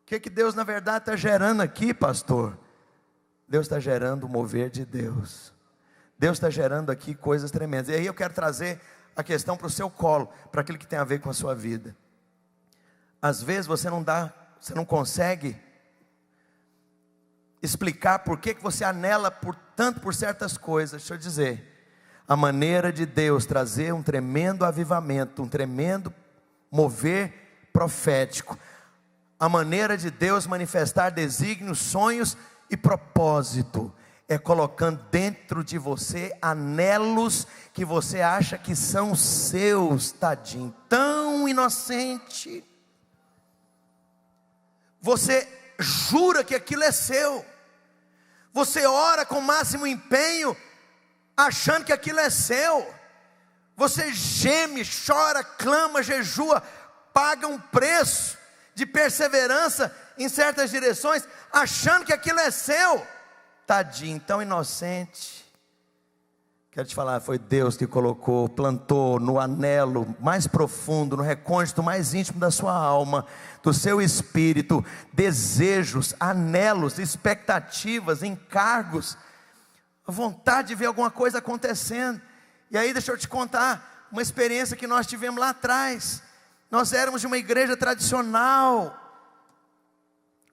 O que Deus na verdade está gerando aqui, pastor? Deus está gerando o mover de Deus. Deus está gerando aqui coisas tremendas. E aí eu quero trazer a questão para o seu colo, para aquilo que tem a ver com a sua vida. Às vezes você não consegue explicar por que você anela tanto por certas coisas. Deixa eu dizer, a maneira de Deus trazer um tremendo avivamento, um tremendo mover profético, a maneira de Deus manifestar desígnios, sonhos e propósito, é colocando dentro de você anelos que você acha que são seus, tadinho, tão inocente. Você jura que aquilo é seu. Você ora com o máximo empenho, achando que aquilo é seu. Você geme, chora, clama, jejua, paga um preço de perseverança em certas direções, achando que aquilo é seu. Tadinho, tão inocente. Quero te falar, foi Deus que colocou, plantou no anelo mais profundo, no recôndito mais íntimo da sua alma, do seu espírito, desejos, anelos, expectativas, encargos, a vontade de ver alguma coisa acontecendo. E aí deixa eu te contar uma experiência que nós tivemos lá atrás. Nós éramos de uma igreja tradicional.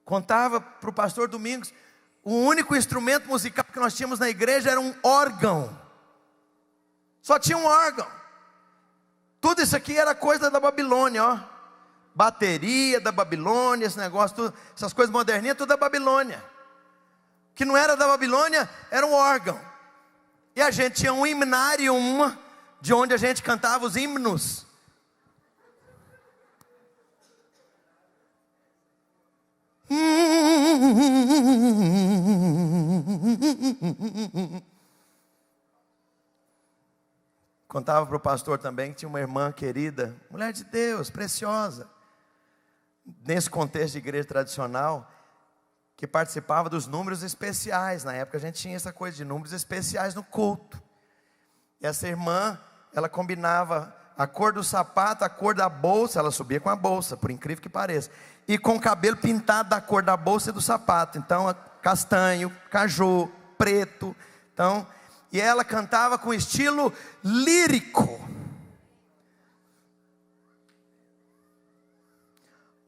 Contava para o pastor Domingos, o único instrumento musical que nós tínhamos na igreja era um órgão. Só tinha um órgão. Tudo isso aqui era coisa da Babilônia, ó. Bateria da Babilônia, esse negócio, tudo, essas coisas moderninhas, tudo da Babilônia. O que não era da Babilônia era um órgão. E a gente tinha um himnarium, de onde a gente cantava os himnos. Contava para o pastor também que tinha uma irmã querida, mulher de Deus, preciosa, nesse contexto de igreja tradicional, que participava dos números especiais. Na época a gente tinha essa coisa de números especiais no culto. E essa irmã, ela combinava a cor do sapato, a cor da bolsa, ela subia com a bolsa, por incrível que pareça, e com o cabelo pintado da cor da bolsa e do sapato. Então, castanho, caju, preto. Então, e ela cantava com estilo lírico.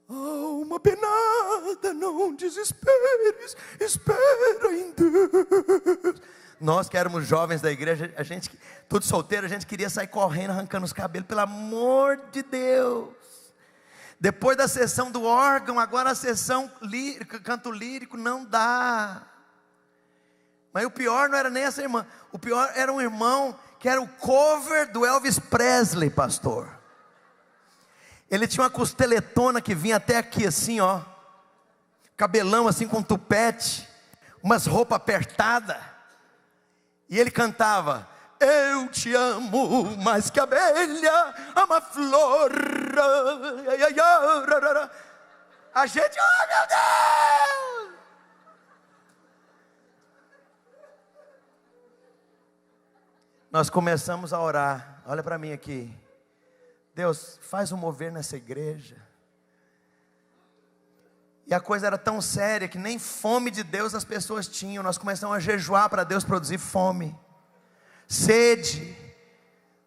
Alma penada, não desesperes, espera em Deus. Nós que éramos jovens da igreja, a gente, tudo solteiro, a gente queria sair correndo, arrancando os cabelos, pelo amor de Deus. Depois da sessão do órgão, agora a sessão lírica, canto lírico, não dá. Mas o pior não era nem essa irmã, o pior era um irmão que era o cover do Elvis Presley, pastor. Ele tinha uma costeletona que vinha até aqui assim, ó, cabelão assim com tupete, umas roupas apertadas. E ele cantava: eu te amo mais que a abelha ama a flor. A gente, oh meu Deus! Nós começamos a orar. Olha para mim aqui. Deus, faz um mover nessa igreja. E a coisa era tão séria que nem fome de Deus as pessoas tinham. Nós começamos a jejuar para Deus produzir fome, sede,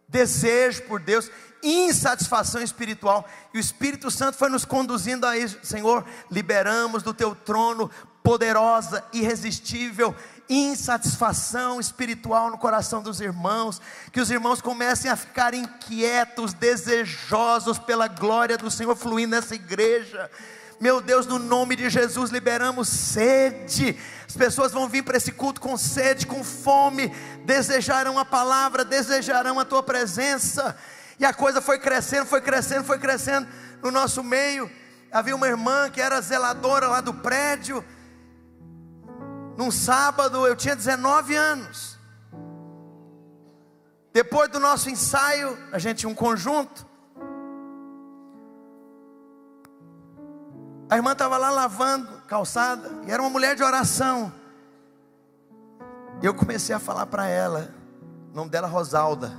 desejo por Deus, insatisfação espiritual. E o Espírito Santo foi nos conduzindo a isso. Senhor, liberamos do teu trono poderosa, irresistível insatisfação espiritual no coração dos irmãos. Que os irmãos comecem a ficar inquietos, desejosos pela glória do Senhor fluindo nessa igreja. Meu Deus, no nome de Jesus, liberamos sede. As pessoas vão vir para esse culto com sede, com fome, desejarão a palavra, desejarão a tua presença. E a coisa foi crescendo, foi crescendo, foi crescendo no nosso meio. Havia uma irmã que era zeladora lá do prédio. Num sábado, eu tinha 19 anos. Depois do nosso ensaio, a gente tinha um conjunto. A irmã estava lá lavando calçada, e era uma mulher de oração. Eu comecei a falar para ela, o nome dela Rosalda.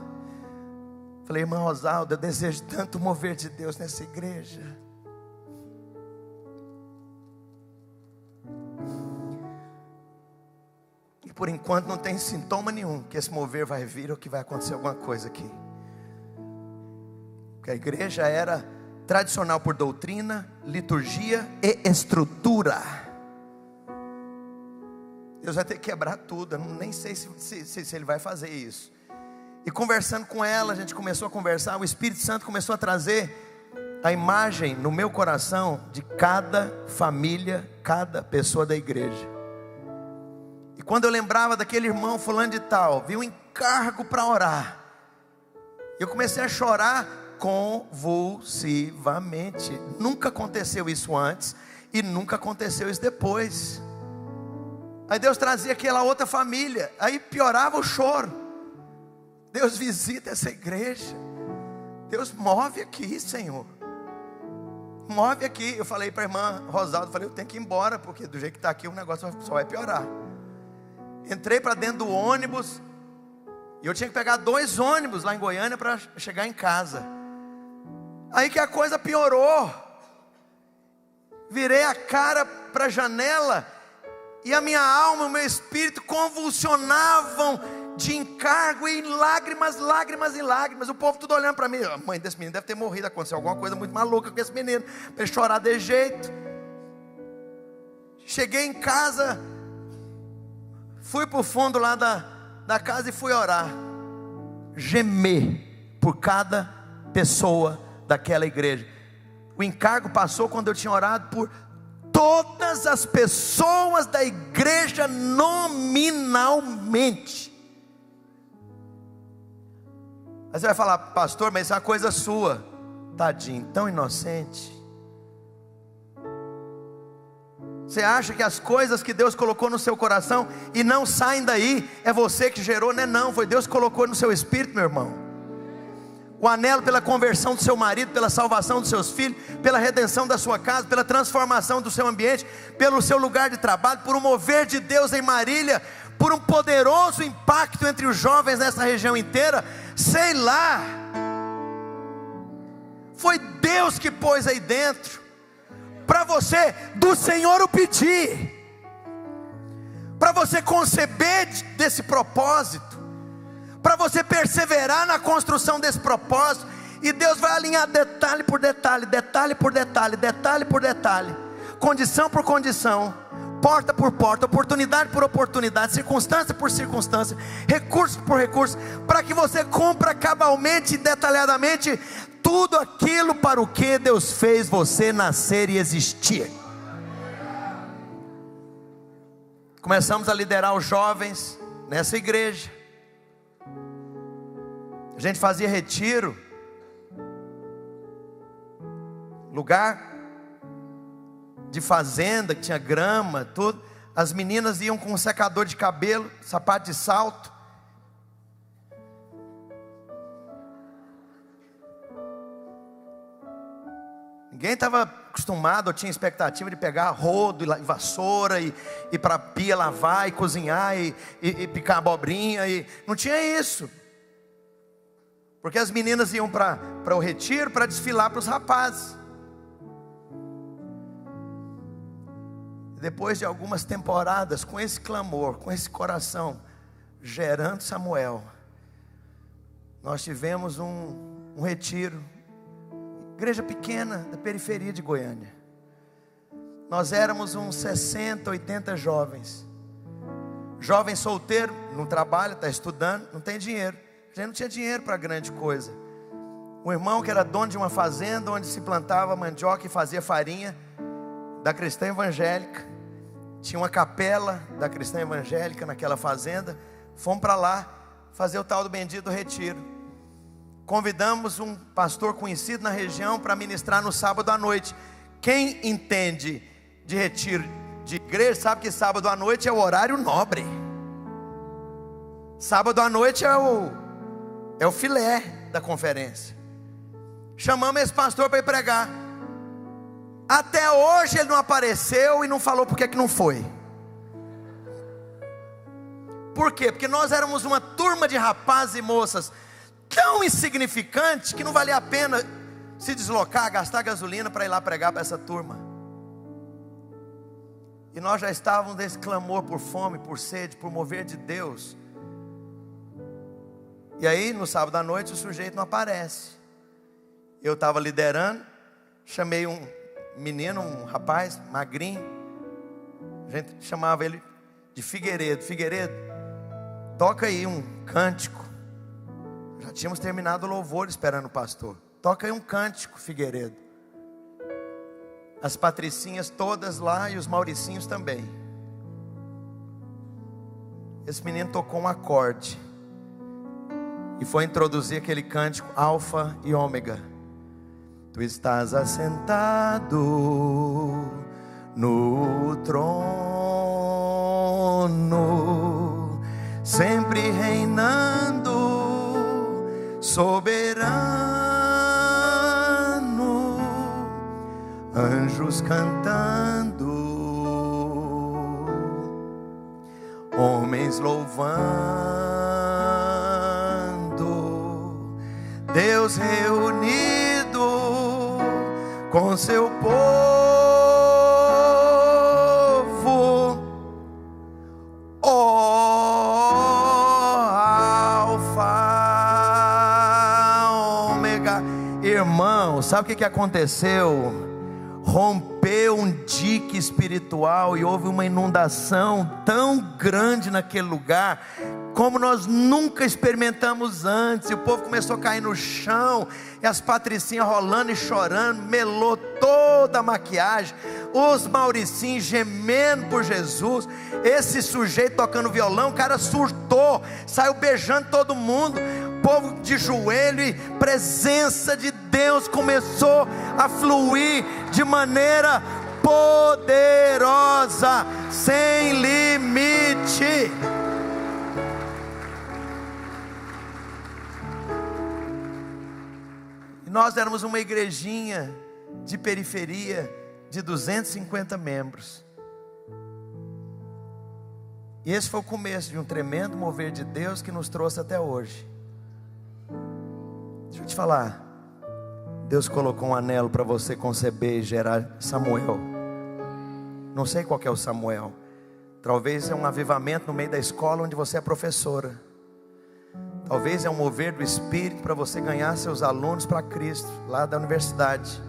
Falei: irmã Rosalda, eu desejo tanto mover de Deus nessa igreja. E por enquanto não tem sintoma nenhum que esse mover vai vir ou que vai acontecer alguma coisa aqui. Porque a igreja era tradicional por doutrina, liturgia e estrutura. Deus vai ter que quebrar tudo. Eu nem sei se Ele vai fazer isso. E conversando com ela, a gente começou a conversar. O Espírito Santo começou a trazer a imagem no meu coração de cada família, cada pessoa da igreja. E quando eu lembrava daquele irmão fulano de tal, vi um encargo para orar, eu comecei a chorar convulsivamente. Nunca aconteceu isso antes e nunca aconteceu isso depois. Aí Deus trazia aquela outra família, aí piorava o choro. Deus visita essa igreja, Deus move aqui, Senhor, move aqui. Eu falei para a irmã Rosalda, falei: eu tenho que ir embora, porque do jeito que está aqui o negócio só vai piorar. Entrei para dentro do ônibus, e eu tinha que pegar 2 ônibus lá em Goiânia para chegar em casa. Aí que a coisa piorou. Virei a cara para a janela, e a minha alma, o meu espírito convulsionavam de encargo, e lágrimas, lágrimas e lágrimas. O povo tudo olhando para mim: a mãe desse menino deve ter morrido, aconteceu alguma coisa muito maluca com esse menino, para ele chorar de jeito. Cheguei em casa, fui para o fundo lá da casa e fui orar, gemer por cada pessoa daquela igreja. O encargo passou quando eu tinha orado por todas as pessoas da igreja nominalmente. Aí você vai falar: pastor, mas isso é uma coisa sua. Tadinho, tão inocente. Você acha que as coisas que Deus colocou no seu coração e não saem daí, é você que gerou? Não é não, foi Deus que colocou no seu espírito, meu irmão. O anelo pela conversão do seu marido, pela salvação dos seus filhos, pela redenção da sua casa, pela transformação do seu ambiente, pelo seu lugar de trabalho, por um mover de Deus em Marília, por um poderoso impacto entre os jovens nessa região inteira. Sei lá, foi Deus que pôs aí dentro, para você do Senhor o pedir, para você conceber desse propósito, para você perseverar na construção desse propósito. E Deus vai alinhar detalhe por detalhe, detalhe por detalhe, detalhe por detalhe, condição por condição, porta por porta, oportunidade por oportunidade, circunstância por circunstância, recurso por recurso, para que você cumpra cabalmente e detalhadamente tudo aquilo para o que Deus fez você nascer e existir. Começamos a liderar os jovens nessa igreja. A gente fazia retiro, lugar de fazenda que tinha grama, tudo. as meninas iam com um secador de cabelo, sapato de salto. Ninguém estava acostumado ou tinha expectativa de pegar rodo e vassoura e ir para a pia lavar e cozinhar e picar abobrinha. Não tinha isso. Porque as meninas iam para o retiro para desfilar para os rapazes. Depois de algumas temporadas, com esse clamor, com esse coração, gerando Samuel, nós tivemos um retiro, igreja pequena, da periferia de Goiânia. Nós éramos uns 60, 80 jovens. Jovem solteiro, não trabalha, está estudando, não tem dinheiro. A gente não tinha dinheiro para grande coisa. Um irmão que era dono de uma fazenda, onde se plantava mandioca e fazia farinha, da cristã evangélica. Tinha uma capela da cristã evangélica naquela fazenda. Fomos para lá fazer o tal do bendito retiro. Convidamos um pastor conhecido na região para ministrar no sábado à noite. Quem entende de retiro de igreja sabe que sábado à noite é o horário nobre. Sábado à noite é o filé da conferência. Chamamos esse pastor para ir pregar. Até hoje ele não apareceu e não falou porque que não foi. Por quê? Porque nós éramos uma turma de rapazes e moças tão insignificante que não valia a pena se deslocar, gastar gasolina para ir lá pregar para essa turma. E nós já estávamos nesse clamor por fome, por sede, por mover de Deus. E aí no sábado à noite o sujeito não aparece. Eu estava liderando, chamei um menino, um rapaz magrinho, a gente chamava ele de Figueiredo. Figueiredo, toca aí um cântico. Já tínhamos terminado o louvor esperando o pastor. Toca aí um cântico, Figueiredo. As patricinhas todas lá e os mauricinhos também. Esse menino tocou um acorde e foi introduzir aquele cântico Alfa e Ômega. Tu estás assentado no trono, sempre reinando, soberano. Anjos cantando, homens louvando, Deus reunido com seu povo, Alfa, Ômega. Irmão, sabe o que aconteceu? Rompeu um dique espiritual e houve uma inundação tão grande naquele lugar, como nós nunca experimentamos antes. E o povo começou a cair no chão, e as patricinhas rolando e chorando, melou toda a maquiagem, os mauricinhos gemendo por Jesus. Esse sujeito tocando violão, o cara surtou, saiu beijando todo mundo, povo de joelho, e presença de Deus começou a fluir de maneira poderosa, sem limite. E nós éramos uma igrejinha de periferia de 250 membros. E esse foi o começo de um tremendo mover de Deus que nos trouxe até hoje. Deixa eu te falar, Deus colocou um anelo para você conceber e gerar Samuel. Não sei qual que é o Samuel. Talvez é um avivamento no meio da escola onde você é professora. Talvez é um mover do Espírito para você ganhar seus alunos para Cristo, lá da universidade.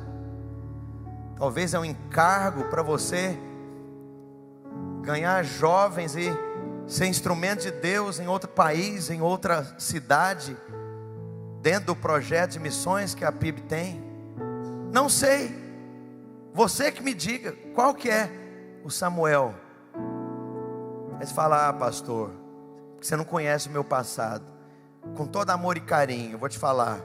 Talvez é um encargo para você ganhar jovens e ser instrumento de Deus em outro país, em outra cidade, dentro do projeto de missões que a PIB tem. Não sei, você que me diga qual que é o Samuel. Aí você fala, pastor, você não conhece o meu passado. Com todo amor e carinho, eu vou te falar,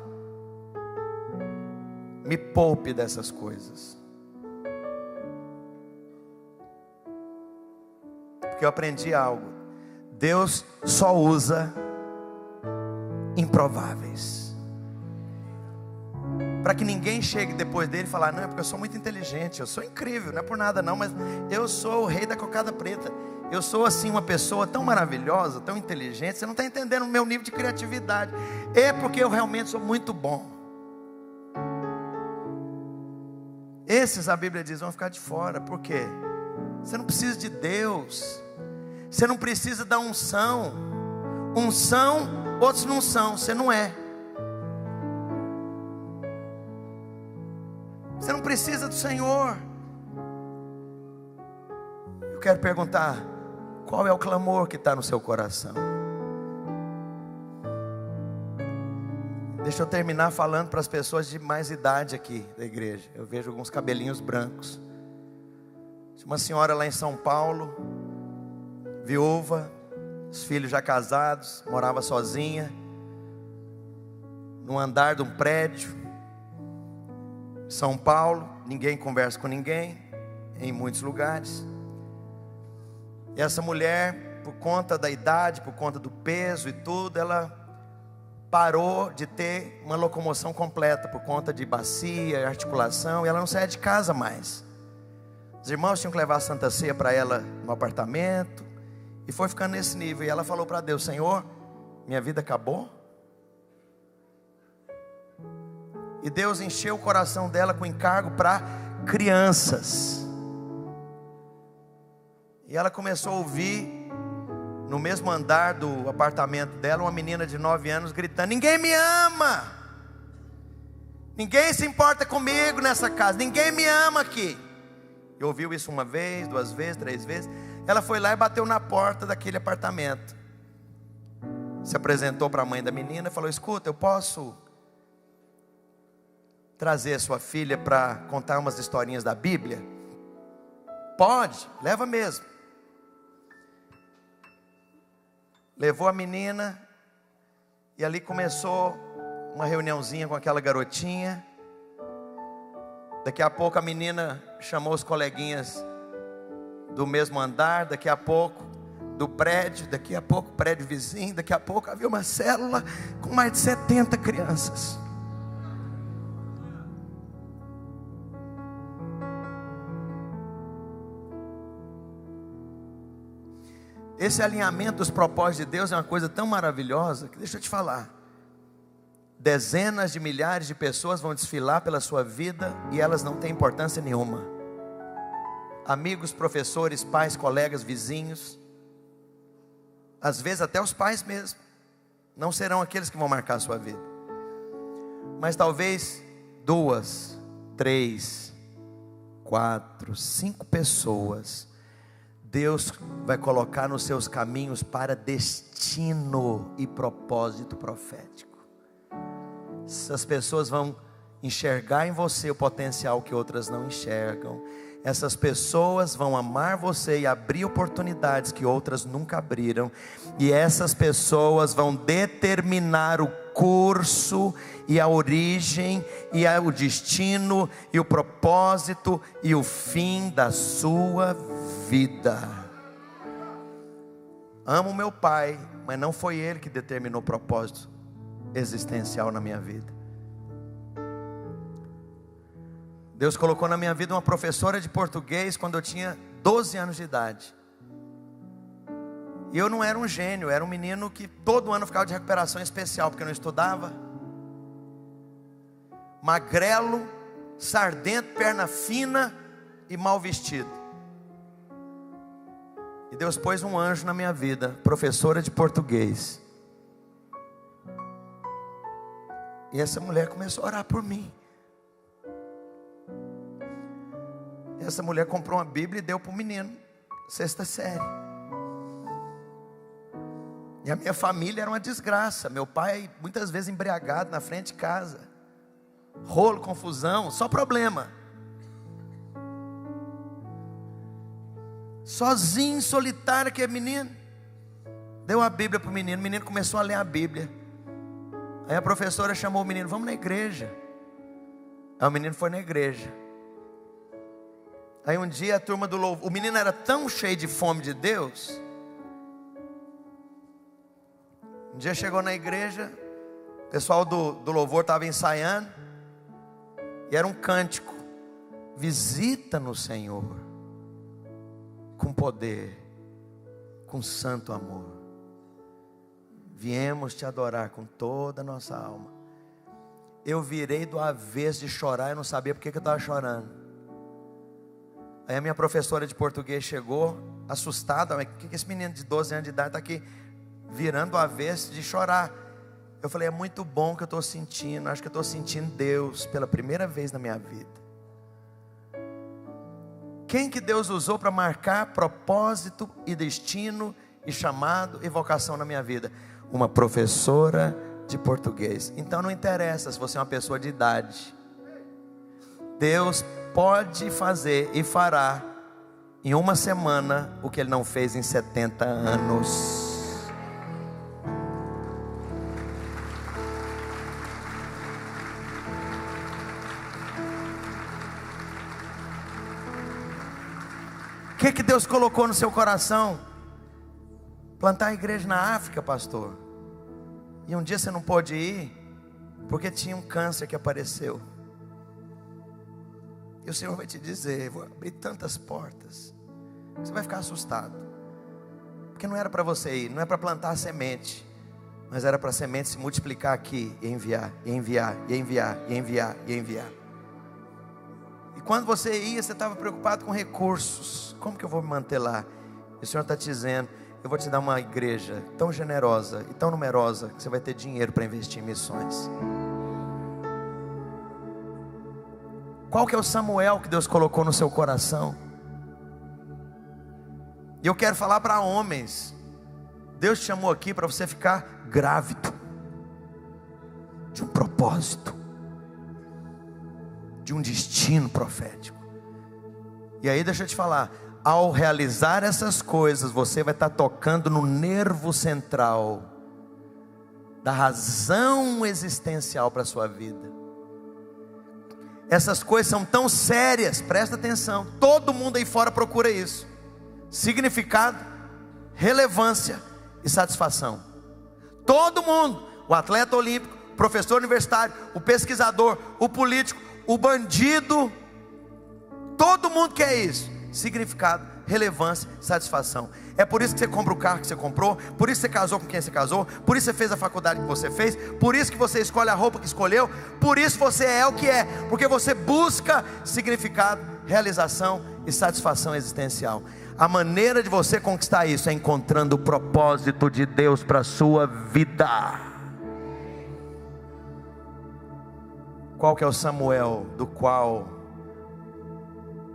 me poupe dessas coisas. Porque eu aprendi algo. Deus só usa improváveis. Para que ninguém chegue depois dele e falar: não, é porque eu sou muito inteligente, eu sou incrível, não é por nada não, mas eu sou o rei da cocada preta. Eu sou assim uma pessoa tão maravilhosa, tão inteligente. Você não está entendendo o meu nível de criatividade. É porque eu realmente sou muito bom. Esses, a Bíblia diz, vão ficar de fora. Por quê? Você não precisa de Deus. Você não precisa da unção. Uns são, outros não são. Você não é. Você não precisa do Senhor. Eu quero perguntar: qual é o clamor que está no seu coração? Deixa eu terminar falando para as pessoas de mais idade aqui da igreja. Eu vejo alguns cabelinhos brancos. Tinha uma senhora lá em São Paulo, viúva, os filhos já casados, morava sozinha, num andar de um prédio. São Paulo, ninguém conversa com ninguém, em muitos lugares. E essa mulher, por conta da idade, por conta do peso e tudo, ela parou de ter uma locomoção completa, por conta de bacia, articulação, e ela não saía de casa mais. Os irmãos tinham que levar a Santa Ceia para ela no apartamento, e foi ficando nesse nível. E ela falou para Deus: Senhor, minha vida acabou. E Deus encheu o coração dela com encargo para crianças. E ela começou a ouvir, no mesmo andar do apartamento dela, uma menina de 9 anos gritando: ninguém me ama, ninguém se importa comigo nessa casa, ninguém me ama aqui. E ouviu isso uma vez, 2 vezes, 3 vezes. Ela foi lá e bateu na porta daquele apartamento. Se apresentou para a mãe da menina e falou: escuta, eu posso trazer a sua filha para contar umas historinhas da Bíblia? Pode, leva mesmo. Levou a menina, e ali começou uma reuniãozinha com aquela garotinha. Daqui a pouco a menina chamou os coleguinhas do mesmo andar, daqui a pouco do prédio, daqui a pouco prédio vizinho, daqui a pouco havia uma célula com mais de 70 crianças. Esse alinhamento dos propósitos de Deus é uma coisa tão maravilhosa que, deixa eu te falar, dezenas de milhares de pessoas vão desfilar pela sua vida e elas não têm importância nenhuma. Amigos, professores, pais, colegas, vizinhos, às vezes até os pais mesmo, não serão aqueles que vão marcar a sua vida. Mas talvez 2, 3, 4, 5 pessoas Deus vai colocar nos seus caminhos para destino e propósito profético. Essas pessoas vão enxergar em você o potencial que outras não enxergam. Essas pessoas vão amar você e abrir oportunidades que outras nunca abriram. E essas pessoas vão determinar o curso e a origem e o destino e o propósito e o fim da sua vida. Amo meu pai, mas não foi ele que determinou o propósito existencial na minha vida. Deus colocou na minha vida uma professora de português quando eu tinha 12 anos de idade. E eu não era um gênio, era um menino que todo ano ficava de recuperação especial, porque eu não estudava. Magrelo, sardento, perna fina e mal vestido. E Deus pôs um anjo na minha vida, professora de português. E essa mulher começou a orar por mim. E essa mulher comprou uma Bíblia e deu para o menino, 6ª série. E a minha família era uma desgraça. Meu pai muitas vezes embriagado na frente de casa. Rolo, confusão, só problema. Sozinho, solitário, aquele menino. Deu a Bíblia para o menino começou a ler a Bíblia. Aí a professora chamou o menino: vamos na igreja. Aí o menino foi na igreja. Aí um dia a turma do louvor, o menino era tão cheio de fome de Deus. Um dia chegou na igreja, o pessoal do louvor estava ensaiando, e era um cântico: visita-nos, Senhor, com poder, com santo amor. Viemos te adorar com toda a nossa alma. Eu virei do avesso de chorar, eu não sabia porque que eu estava chorando. Aí a minha professora de português chegou, assustada: mas que esse menino de 12 anos de idade está aqui virando do avesso de chorar? Eu falei: é muito bom que eu estou sentindo, acho que eu estou sentindo Deus pela primeira vez na minha vida. Quem que Deus usou para marcar propósito e destino e chamado e vocação na minha vida? Uma professora de português. Então não interessa se você é uma pessoa de idade, Deus pode fazer e fará em uma semana o que Ele não fez em 70 anos. O que Deus colocou no seu coração? Plantar a igreja na África, pastor. E um dia você não pôde ir, porque tinha um câncer que apareceu. E o Senhor vai te dizer: vou abrir tantas portas, você vai ficar assustado. Porque não era para você ir, não é para plantar a semente, mas era para a semente se multiplicar aqui, e enviar, e enviar, e enviar, e enviar, e enviar. E quando você ia, você estava preocupado com recursos. Como que eu vou me manter lá? E o Senhor está te dizendo: eu vou te dar uma igreja tão generosa e tão numerosa, que você vai ter dinheiro para investir em missões. Qual que é o Samuel que Deus colocou no seu coração? E eu quero falar para homens: Deus te chamou aqui para você ficar grávido de um propósito, de um destino profético. E aí deixa eu te falar, ao realizar essas coisas, você vai estar tocando no nervo central da razão existencial para a sua vida. Essas coisas são tão sérias, presta atenção, todo mundo aí fora procura isso: significado, relevância e satisfação. Todo mundo, o atleta olímpico, o professor universitário, o pesquisador, o político, o bandido, todo mundo quer isso: significado, relevância, satisfação. É por isso que você compra o carro que você comprou, por isso que você casou com quem você casou, por isso que você fez a faculdade que você fez, por isso que você escolhe a roupa que escolheu, por isso você é o que é, porque você busca significado, realização e satisfação existencial. A maneira de você conquistar isso é encontrando o propósito de Deus para a sua vida. Qual que é o Samuel do qual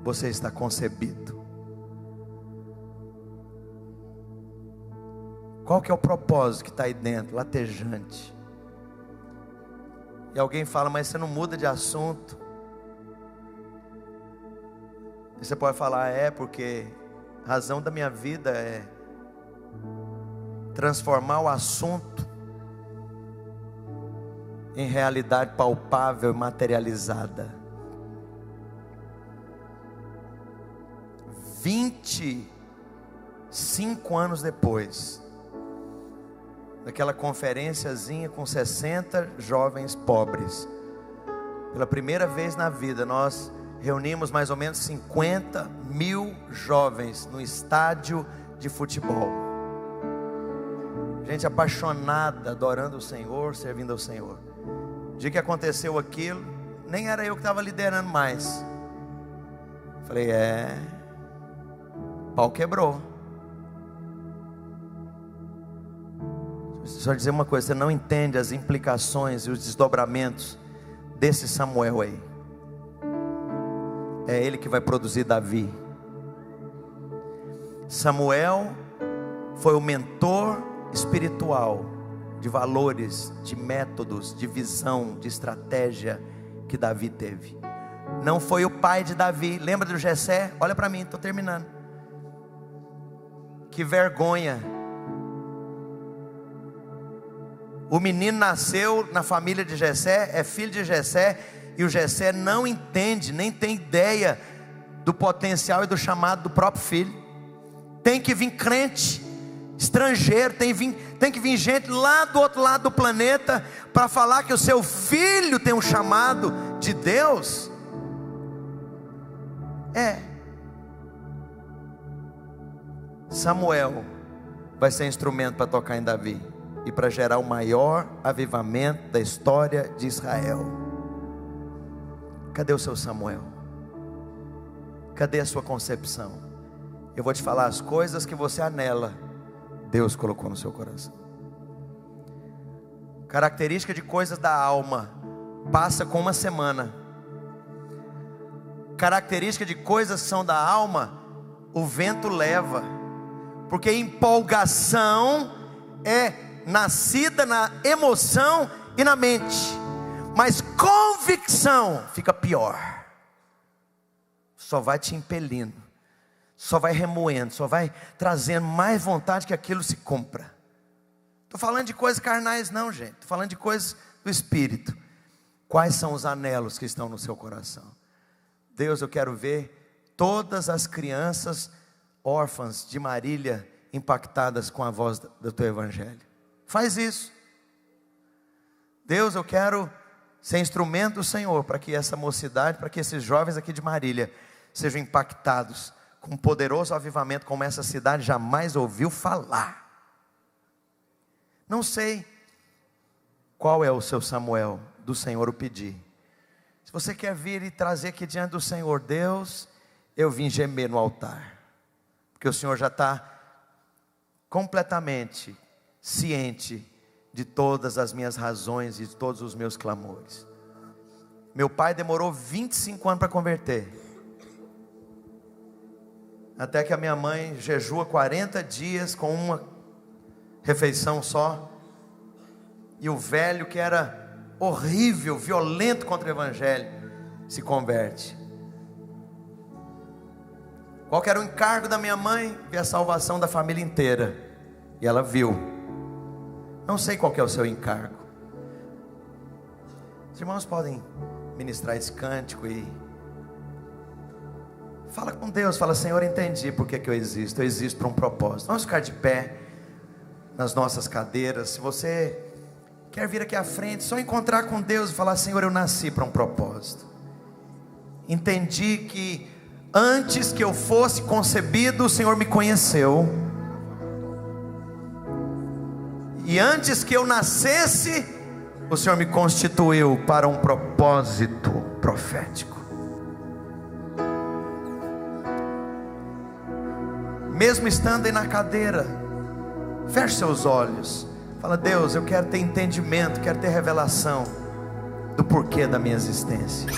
você está concebido? Qual que é o propósito que está aí dentro, latejante? E alguém fala: mas você não muda de assunto. E você pode falar: é porque a razão da minha vida é transformar o assunto em realidade palpável e materializada. 25 anos depois daquela conferenciazinha com 60 jovens pobres, pela primeira vez na vida nós reunimos mais ou menos 50 mil jovens no estádio de futebol. Gente apaixonada, adorando o Senhor, servindo ao Senhor. O dia que aconteceu aquilo, nem era eu que estava liderando mais. Falei: pau quebrou. Só dizer uma coisa: você não entende as implicações e os desdobramentos desse Samuel aí. É ele que vai produzir Davi. Samuel foi o mentor espiritual de valores, de métodos, de visão, de estratégia que Davi teve. Não foi o pai de Davi. Lembra do Jessé? Olha para mim, estou terminando. Que vergonha. O menino nasceu na família de Jessé, é filho de Jessé, e o Jessé não entende, nem tem ideia do potencial e do chamado do próprio filho. Tem que vir crente, estrangeiro, tem que vir gente lá do outro lado do planeta para falar que o seu filho tem um chamado de Deus. Samuel vai ser instrumento para tocar em Davi e para gerar o maior avivamento da história de Israel. Cadê o seu Samuel? Cadê a sua concepção? Eu vou te falar as coisas que você anela, Deus colocou no seu coração. Característica de coisas da alma, passa com uma semana. Característica de coisas que são da alma, o vento leva. Porque empolgação é nascida na emoção e na mente, mas convicção fica pior. Só vai te impelindo, só vai remoendo, só vai trazendo mais vontade que aquilo se cumpra. Estou falando de coisas carnais não, gente. Estou falando de coisas do Espírito. Quais são os anelos que estão no seu coração? Deus, eu quero ver todas as crianças órfãs de Marília impactadas com a voz do teu evangelho. Faz isso. Deus, eu quero ser instrumento do Senhor para que essa mocidade, para que esses jovens aqui de Marília sejam impactados com um poderoso avivamento como essa cidade jamais ouviu falar. Não sei qual é o seu Samuel, do Senhor o pedir. Se você quer vir e trazer aqui diante do Senhor, Deus, eu vim gemer no altar, porque o Senhor já está completamente ciente de todas as minhas razões e de todos os meus clamores. Meu pai demorou 25 anos para converter, até que a minha mãe jejua 40 dias com uma refeição só, e o velho que era horrível, violento contra o evangelho, se converte. Qual que era o encargo da minha mãe? Ver a salvação da família inteira, e ela viu. Não sei qual que é o seu encargo. Os irmãos podem ministrar esse cântico e fala com Deus, fala: Senhor, entendi porque que eu existo para um propósito. Vamos ficar de pé nas nossas cadeiras. Se você quer vir aqui à frente, só encontrar com Deus e falar: Senhor, eu nasci para um propósito. Entendi que antes que eu fosse concebido, o Senhor me conheceu, e antes que eu nascesse, o Senhor me constituiu para um propósito profético. Mesmo estando aí na cadeira, feche seus olhos. Fala: Deus, eu quero ter entendimento, quero ter revelação do porquê da minha existência.